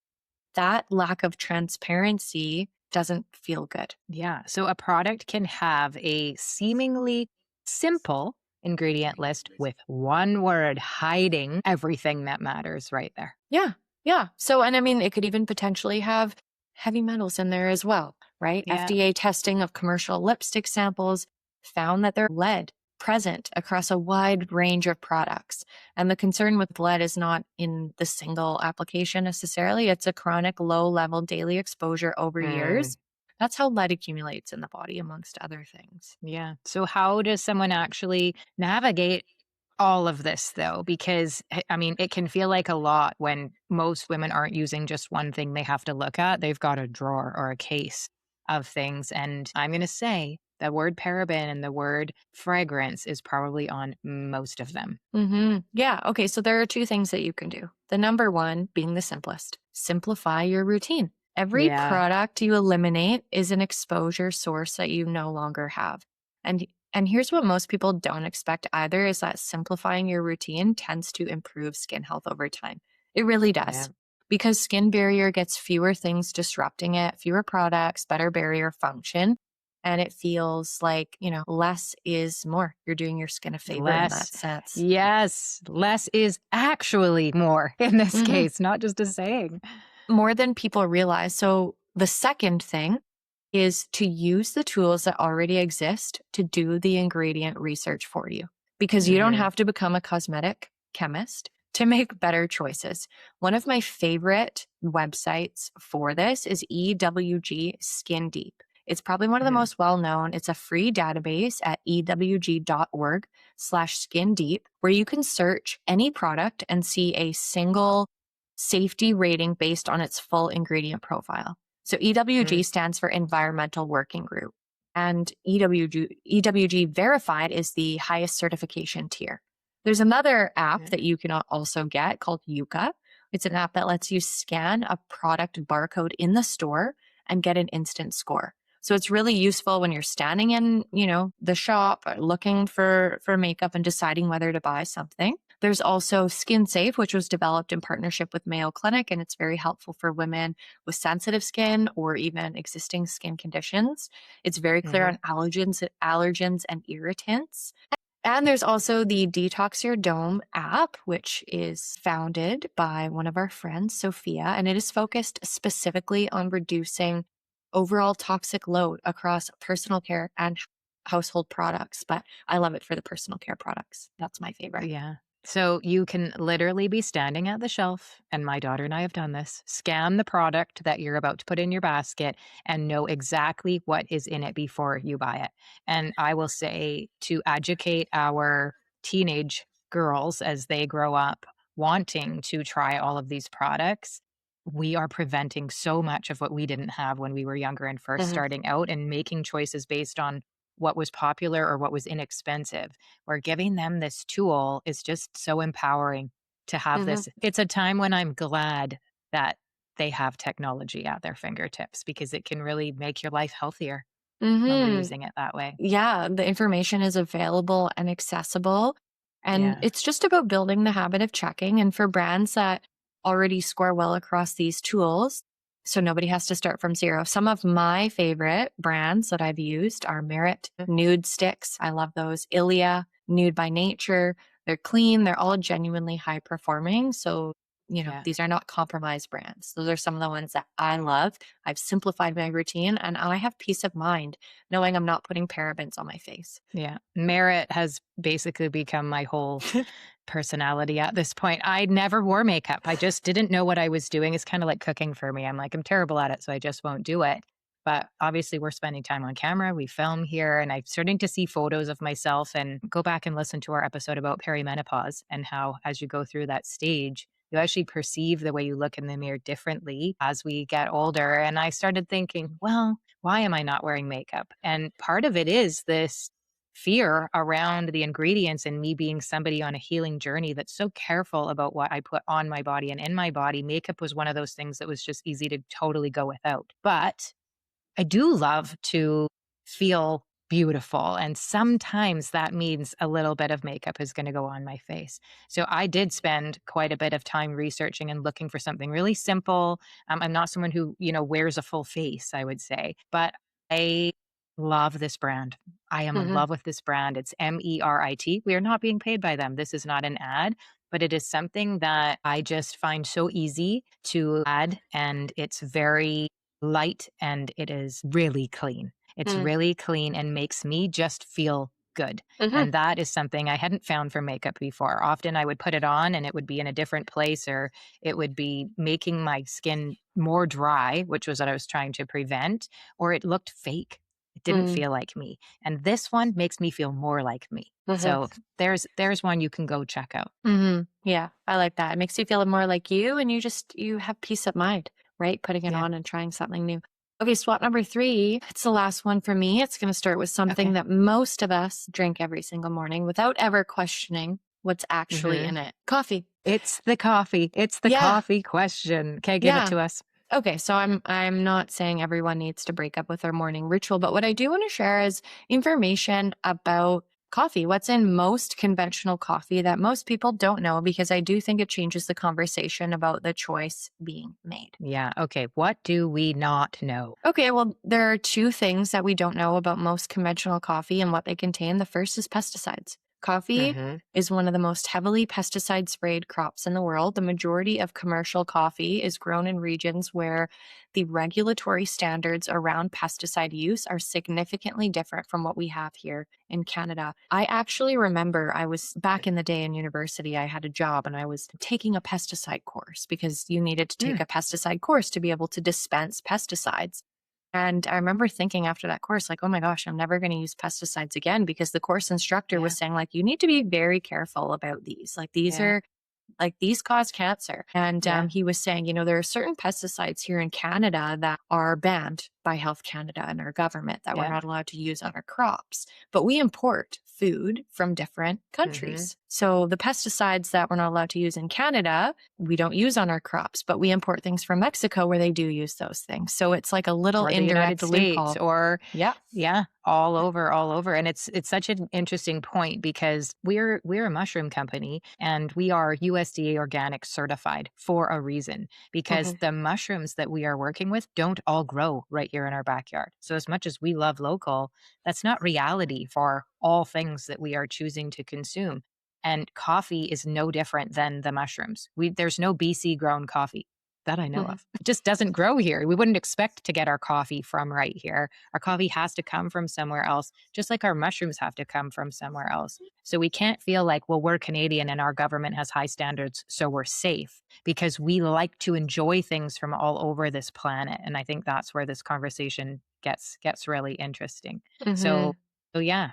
that lack of transparency doesn't feel good. Yeah. So a product can have a seemingly simple ingredient list with one word hiding everything that matters right there. Yeah. Yeah. So, and I mean, it could even potentially have heavy metals in there as well, right? Yeah. FDA testing of commercial lipstick samples found that there's lead present across a wide range of products. And the concern with lead is not in the single application necessarily, it's a chronic low level daily exposure over Mm, years. That's how lead accumulates in the body, amongst other things. yeah. So how does someone actually navigate all of this though? Because I mean, it can feel like a lot when most women aren't using just one thing they have to look at. They've got a drawer or a case of things. And I'm going to say the word paraben and the word fragrance is probably on most of them. Yeah. Okay. So there are two things that you can do. The number one being the simplest, simplify your routine. Every Yeah. product you eliminate is an exposure source that you no longer have. And and here's what most people don't expect either is that simplifying your routine tends to improve skin health over time. It really Yeah. does. Because skin barrier gets fewer things disrupting it, fewer products, better barrier function, and it feels like, less is more. You're doing your skin a favor in Less. that sense. Yes. Less is actually more in this Mhm. case, not just a saying. More than people realize. So, the second thing is to use the tools that already exist to do the ingredient research for you because you don't Hmm. have to become a cosmetic chemist to make better choices. One of my favorite websites for this is EWG Skin Deep. It's probably one of the Hmm. most well known. It's a free database at ewg.org/skin deep where you can search any product and see a single safety rating based on its full ingredient profile. So EWG stands for Environmental Working Group, and EWG Verified is the highest certification tier. There's another app that you can also get called Yuka. It's an app that lets you scan a product barcode in the store and get an instant score. So it's really useful when you're standing in, the shop looking for makeup and deciding whether to buy something. There's also Skin Safe, which was developed in partnership with Mayo Clinic, and it's very helpful for women with sensitive skin or even existing skin conditions. It's very clear Hmm. on allergens and irritants. And there's also the Detox Your Dome app, which is founded by one of our friends, Sophia, and it is focused specifically on reducing overall toxic load across personal care and household products. But I love it for the personal care products. That's my favorite. Yeah. So you can literally be standing at the shelf, and my daughter and I have done this, scan the product that you're about to put in your basket and know exactly what is in it before you buy it. And I will say to educate our teenage girls as they grow up wanting to try all of these products, we are preventing so much of what we didn't have when we were younger and first Mhm, starting out and making choices based on what was popular or what was inexpensive. Where giving them this tool is just so empowering to have mhm, this. It's a time when I'm glad that they have technology at their fingertips because it can really make your life healthier when we're mhm. using it that way. Yeah, the information is available and accessible. And Yeah. it's just about building the habit of checking. And for brands that already score well across these tools, so nobody has to start from zero. Some of my favorite brands that I've used are Merit Nude Sticks. I love those. Ilia, Nude by Nature. They're clean, they're all genuinely high performing. So, Yeah. these are not compromised brands. Those are some of the ones that I love. I've simplified my routine and I have peace of mind knowing I'm not putting parabens on my face. Yeah. Merit has basically become my whole personality at this point. I never wore makeup. I just didn't know what I was doing. It's kind of like cooking for me. I'm like, I'm terrible at it, so I just won't do it. But obviously, we're spending time on camera. We film here, and I'm starting to see photos of myself and go back and listen to our episode about perimenopause and how, as you go through that stage, you actually perceive the way you look in the mirror differently as we get older. And I started thinking, well, why am I not wearing makeup? And part of it is this fear around the ingredients and me being somebody on a healing journey that's so careful about what I put on my body and in my body. Makeup was one of those things that was just easy to totally go without. But I do love to feel beautiful. And sometimes that means a little bit of makeup is going to go on my face. So I did spend quite a bit of time researching and looking for something really simple. I'm not someone who, wears a full face, I would say, but I love this brand. I am in Hmm. love with this brand. It's Merit. We are not being paid by them. This is not an ad, but it is something that I just find so easy to add. And it's very light and it is really clean. It's really clean and makes me just feel good. Mm-hmm. And that is something I hadn't found for makeup before. Often I would put it on and it would be in a different place or it would be making my skin more dry, which was what I was trying to prevent, or it looked fake. It didn't feel like me. And this one makes me feel more like me. Mm-hmm. So there's one you can go check out. Hmm. Yeah, I like that. It makes you feel more like you, and you have peace of mind, right? Putting it Yeah. on and trying something new. Okay, swap number three. It's the last one for me. It's going to start with something Okay. that most of us drink every single morning without ever questioning what's actually Hmm. in it. Coffee. It's the coffee. It's the Yeah, coffee question. Okay, give it yeah. to us. Okay, so I'm not saying everyone needs to break up with their morning ritual, but what I do want to share is information about coffee. What's in most conventional coffee that most people don't know, because I do think it changes the conversation about the choice being made. Yeah. Okay. What do we not know? Okay, well, there are two things that we don't know about most conventional coffee and what they contain. The first is pesticides. Coffee Hmm. is one of the most heavily pesticide sprayed crops in the world. The majority of commercial coffee is grown in regions where the regulatory standards around pesticide use are significantly different from what we have here in Canada. I actually remember I was back in the day in university, I had a job and I was taking a pesticide course because you needed to take Mm, a pesticide course to be able to dispense pesticides. And I remember thinking after that course, like, oh my gosh, I'm never going to use pesticides again, because the course instructor yeah. was saying, like, you need to be very careful about these. Like, these Yeah. are like these cause cancer. And Yeah. he was saying, there are certain pesticides here in Canada that are banned by Health Canada and our government that we're Yeah. not allowed to use on our crops. But we import food from different Hmm. countries. So the pesticides that we're not allowed to use in Canada, we don't use on our crops, but we import things from Mexico where they do use those things. So it's like a little Or the United indirect States, loophole. or Yeah. yeah, all over, all over. And it's such an interesting point because we're a mushroom company and we are USDA organic certified for a reason, because Hmm. the mushrooms that we are working with don't all grow right here in our backyard. So as much as we love local, that's not reality for all things that we are choosing to consume. And coffee is no different than the mushrooms. There's no BC grown coffee that I know Hmm. of. It just doesn't grow here. We wouldn't expect to get our coffee from right here. Our coffee has to come from somewhere else, just like our mushrooms have to come from somewhere else. So we can't feel like, well, we're Canadian and our government has high standards, so we're safe, because we like to enjoy things from all over this planet. And I think that's where this conversation gets really interesting. So, Hmm. so yeah,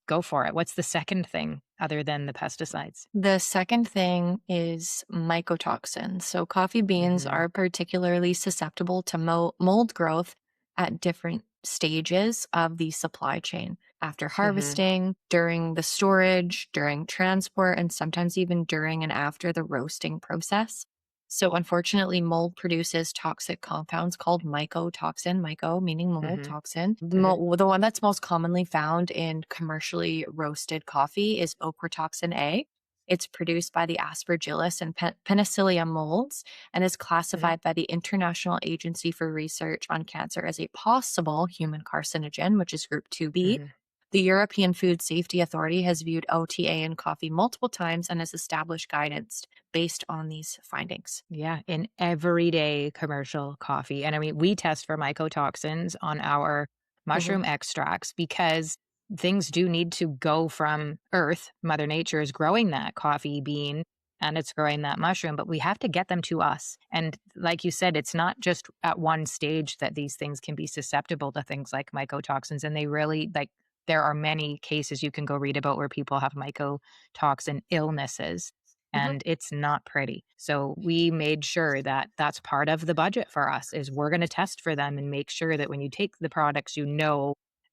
go for it. What's the second thing other than the pesticides? The second thing is mycotoxins. So, coffee beans Hmm. are particularly susceptible to mold growth at different stages of the supply chain: after Hmm. harvesting, during the storage, during transport, and sometimes even during and after the roasting process. So, unfortunately, mold produces toxic compounds called mycotoxin, myco meaning mold, Hmm. toxin. Hmm. The one that's most commonly found in commercially roasted coffee is ochratoxin A. It's produced by the Aspergillus and Penicillium molds and is Hmm. classified by the International Agency for Research on Cancer as a possible human carcinogen, which is group 2B. Hmm. The European Food Safety Authority has viewed OTA in coffee multiple times and has established guidance based on these findings. Yeah, in everyday commercial coffee. And I mean, we test for mycotoxins on our Hmm. mushroom extracts because things do need to go from Earth. Mother Nature is growing that coffee bean and it's growing that mushroom, but we have to get them to us. And like you said, it's not just at one stage that these things can be susceptible to things like mycotoxins. And they really, like, there are many cases you can go read about where people have mycotoxin illnesses Hmm. and it's not pretty. So we made sure that that's part of the budget for us is we're going to test for them and make sure that when you take the products,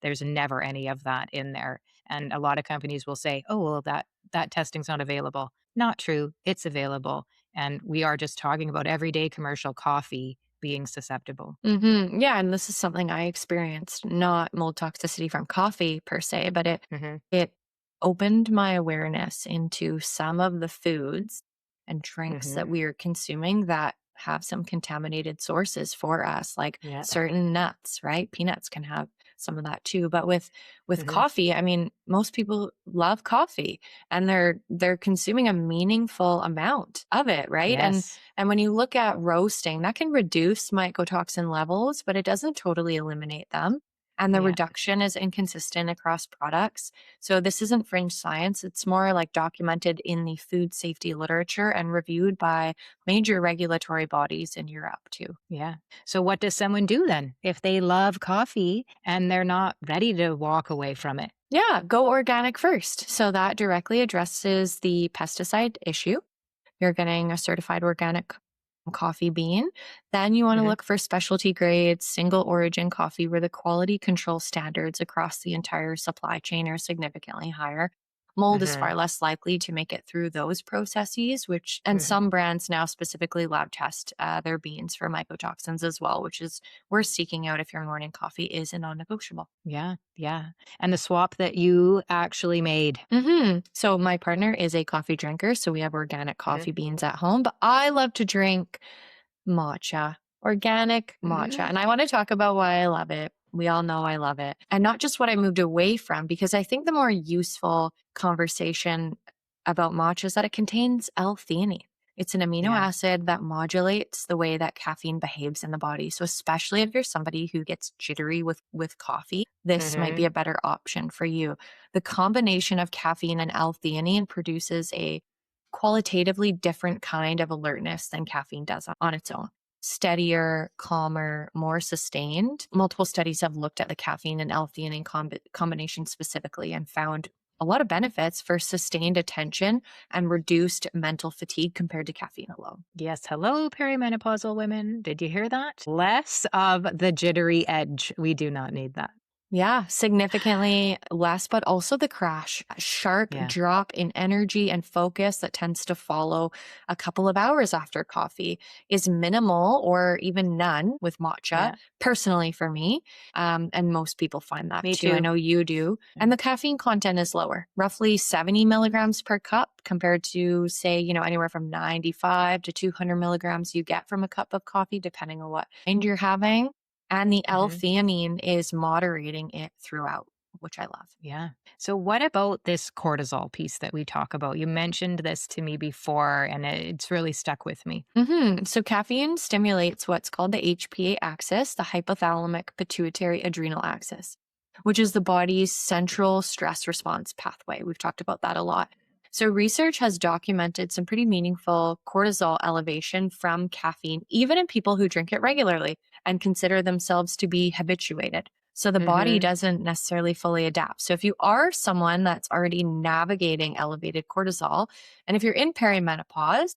there's never any of that in there. And a lot of companies will say, "Oh, well, that testing's not available." Not true. It's available. And we are just talking about everyday commercial coffee being susceptible. Yeah, and this is something I experienced, not mold toxicity from coffee per se, but Hmm. it opened my awareness into some of the foods and drinks Hmm. that we are consuming that have some contaminated sources for us, like Yeah. certain nuts, right? Peanuts can have some of that too. But with Hmm. coffee, I mean, most people love coffee and they're consuming a meaningful amount of it, right? Yes. And when you look at roasting, that can reduce mycotoxin levels, but it doesn't totally eliminate them. And the Yeah. reduction is inconsistent across products. So this isn't fringe science. It's more like documented in the food safety literature and reviewed by major regulatory bodies in Europe too. Yeah. So what does someone do then if they love coffee and they're not ready to walk away from it? Yeah, go organic first. So that directly addresses the pesticide issue. You're getting a certified organic coffee bean. Then you want to Hmm. look for specialty grade, single origin coffee where the quality control standards across the entire supply chain are significantly higher. Mold is Hmm. far less likely to make it through those processes, which, and Hmm. some brands now specifically lab test their beans for mycotoxins as well, which is worth seeking out if your morning coffee is a non negotiable. Yeah. Yeah. And the swap that you actually made. So my partner is a coffee drinker, so we have organic Hmm. coffee beans at home, but I love to drink matcha, organic matcha. Hmm. And I want to talk about why I love it. We all know I love it. And not just what I moved away from, because I think the more useful conversation about matcha is that it contains L-theanine. It's an amino Yeah. acid that modulates the way that caffeine behaves in the body. So especially if you're somebody who gets jittery with coffee, this might be Hmm. a better option for you. The combination of caffeine and L-theanine produces a qualitatively different kind of alertness than caffeine does on its own. Steadier, calmer, more sustained. Multiple studies have looked at the caffeine and L-theanine combination specifically and found a lot of benefits for sustained attention and reduced mental fatigue compared to caffeine alone. Yes. Hello, perimenopausal women. Did you hear that? Less of the jittery edge. We do not need that. Yeah, significantly less, but also the crash, a sharp Yeah. drop in energy and focus that tends to follow a couple of hours after coffee is minimal or even none with matcha, Yeah. personally for me. And most people find that Me too. I too. know you do. And the caffeine content is lower, roughly 70 milligrams per cup compared to, say, anywhere from 95 to 200 milligrams you get from a cup of coffee, depending on what kind you're having. And the Hmm. L-theanine is moderating it throughout, which I love. Yeah. So, what about this cortisol piece that we talk about? You mentioned this to me before, and it's really stuck with me. So caffeine stimulates what's called the HPA axis, the hypothalamic pituitary adrenal axis, which is the body's central stress response pathway. We've talked about that a lot. So research has documented some pretty meaningful cortisol elevation from caffeine, even in people who drink it regularly and consider themselves to be habituated. So the body Hmm. doesn't necessarily fully adapt. So if you are someone that's already navigating elevated cortisol, and if you're in perimenopause,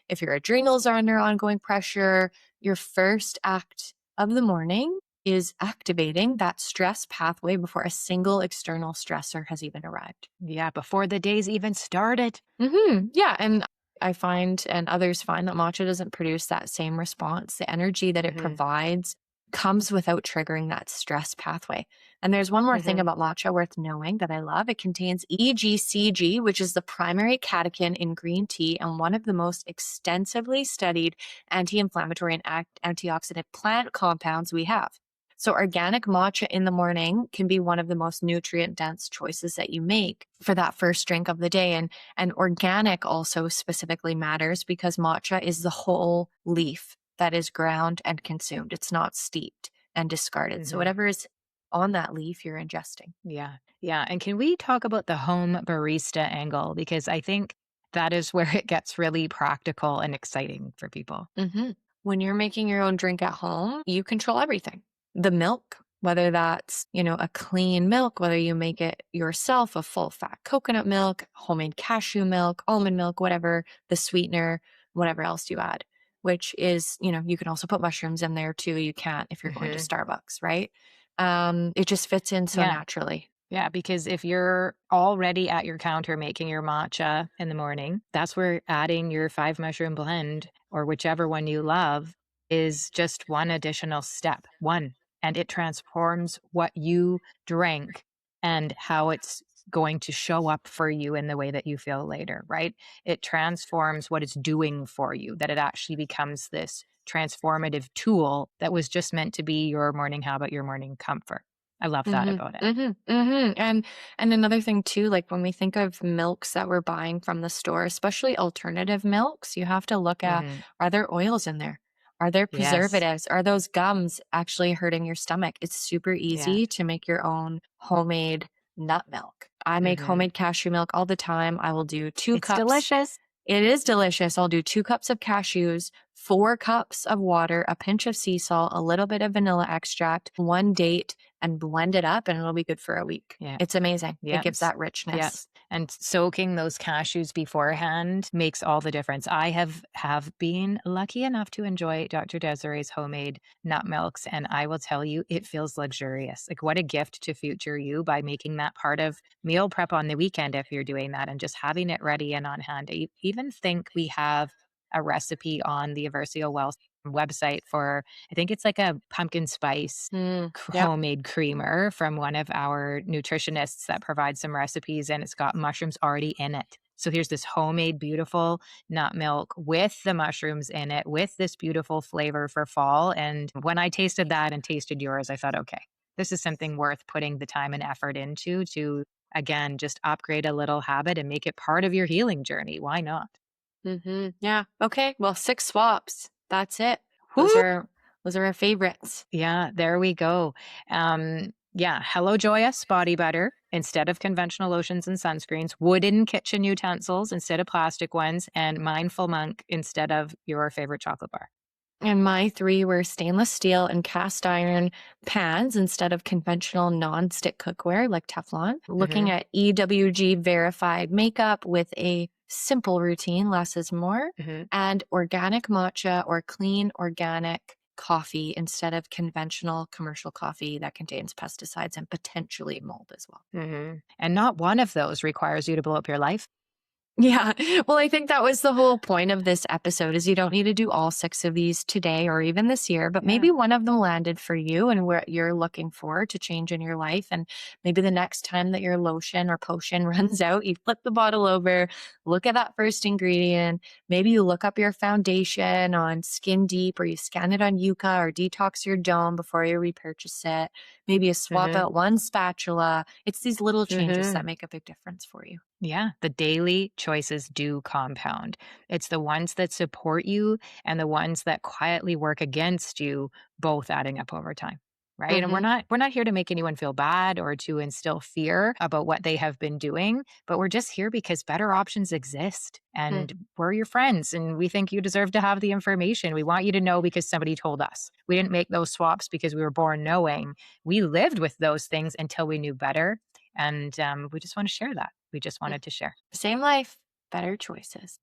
if your adrenals are under ongoing pressure, your first act of the morning is activating that stress pathway before a single external stressor has even arrived. Yeah. Before the day's even started. Yeah. And I find, and others find, that matcha doesn't produce that same response. The energy that it Hmm. provides comes without triggering that stress pathway. And there's one more thing Hmm. about matcha worth knowing that I love. It contains EGCG, which is the primary catechin in green tea and one of the most extensively studied anti inflammatory and antioxidant plant compounds we have. So, organic matcha in the morning can be one of the most nutrient dense choices that you make for that first drink of the day. And organic also specifically matters because matcha is the whole leaf that is ground and consumed. It's not steeped and discarded. So, Hmm. whatever is on that leaf, you're ingesting. Yeah. Yeah. And can we talk about the home barista angle? Because I think that is where it gets really practical and exciting for people. When you're making your own drink at home, you control everything. The milk, whether that's, a clean milk, whether you make it yourself, a full fat coconut milk, homemade cashew milk, almond milk, whatever, the sweetener, whatever else you add, which is, you can also put mushrooms in there too. You can't if you're going to Hmm. Starbucks, right? It just fits in so Yeah. naturally. Yeah, because if you're already at your counter making your matcha in the morning, that's where adding your 5 mushroom blend or whichever one you love is just one additional step. One. And it transforms what you drink and how it's going to show up for you in the way that you feel later, right? It transforms what it's doing for you, that it actually becomes this transformative tool that was just meant to be your morning habit, your morning comfort. I love that Mhm, about it. mhm, mhm, and another thing too, like, when we think of milks that we're buying from the store, especially alternative milks, you have to look at, Mhm. are there oils in there? Are there Yes. preservatives? Are those gums actually hurting your stomach? It's super Yeah. easy to make your own homemade nut milk. I make Mhm. homemade cashew milk all the time. I will do 2 It's cups. delicious. It is delicious. I'll do 2 cups of cashews, 4 cups of water, a pinch of sea salt, a little bit of vanilla extract, 1 date, and blend it up, and it'll be good for a week. Yeah. It's amazing. It Yeah. gives that richness. Yes. And soaking those cashews beforehand makes all the difference. I have been lucky enough to enjoy Dr. Desiree's homemade nut milks, and I will tell you, it feels luxurious. Like what a gift to future you by making that part of meal prep on the weekend if you're doing that and just having it ready and on hand. I even think we have a recipe on the Eversio Well website for I think it's like a pumpkin spice Yep. homemade creamer from one of our nutritionists that provides some recipes, and it's got mushrooms already in it. So here's this homemade, beautiful nut milk with the mushrooms in it, with this beautiful flavor for fall. And when I tasted that and tasted yours, I thought, okay, this is something worth putting the time and effort into to, again, just upgrade a little habit and make it part of your healing journey. Why not? Yeah. Okay, well, 6 swaps. That's it. Those Woo! are those are our favorites. Yeah, there we go. Yeah, Hello Joyous body butter instead of conventional lotions and sunscreens, wooden kitchen utensils instead of plastic ones, and Mindful Monk instead of your favorite chocolate bar. And my 3 were stainless steel and cast iron pans instead of conventional non-stick cookware like Teflon. Looking Hmm. at EWG verified makeup with a simple routine, less is more, Hmm. and organic matcha or clean organic coffee instead of conventional commercial coffee that contains pesticides and potentially mold as well. Hmm. And not one of those requires you to blow up your life. Yeah. Well, I think that was the whole point of this episode is you don't need to do all 6 of these today or even this year, but Yeah. maybe one of them landed for you and what you're looking for to change in your life. And maybe the next time that your lotion or potion runs out, you flip the bottle over, look at that first ingredient. Maybe you look up your foundation on Skin Deep or you scan it on Yuka or Detox Your Dome before you repurchase it. Maybe you swap Hmm. out one spatula. It's these little changes Hmm. that make a big difference for you. Yeah, the daily choices do compound. It's the ones that support you and the ones that quietly work against you, both adding up over time. Right. And we're not here to make anyone feel bad or to instill fear about what they have been doing, but we're just here because better options exist Hmm. and we're your friends and we think you deserve to have the information. We want you to know because somebody told us. We didn't make those swaps because we were born knowing. We lived with those things until we knew better. And we just want to share that. We just Mm. wanted to share. Same life, better choices.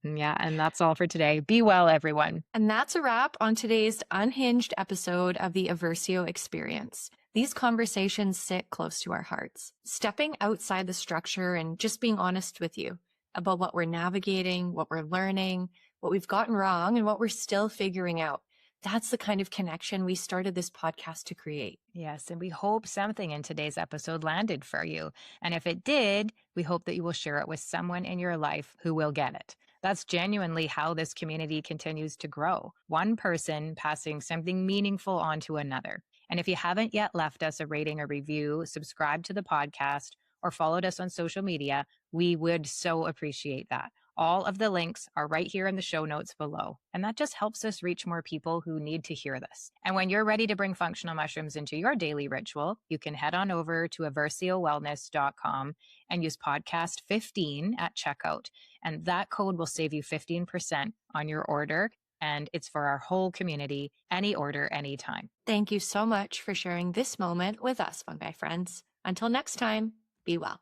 Yeah, and that's all for today. Be well, everyone. And that's a wrap on today's unhinged episode of the Eversio experience. These conversations sit close to our hearts. Stepping outside the structure and just being honest with you about what we're navigating, what we're learning, what we've gotten wrong, and what we're still figuring out. That's the kind of connection we started this podcast to create. Yes, and we hope something in today's episode landed for you. And if it did, we hope that you will share it with someone in your life who will get it. That's genuinely how this community continues to grow. One person passing something meaningful on to another. And if you haven't yet left us a rating or review, subscribe to the podcast, or followed us on social media, we would so appreciate that. All of the links are right here in the show notes below. And that just helps us reach more people who need to hear this. And when you're ready to bring functional mushrooms into your daily ritual, you can head on over to aversiowellness.com and use podcast 15 at checkout. And that code will save you 15% on your order. And it's for our whole community, any order, anytime. Thank you so much for sharing this moment with us, fungi friends. Until next time, be well.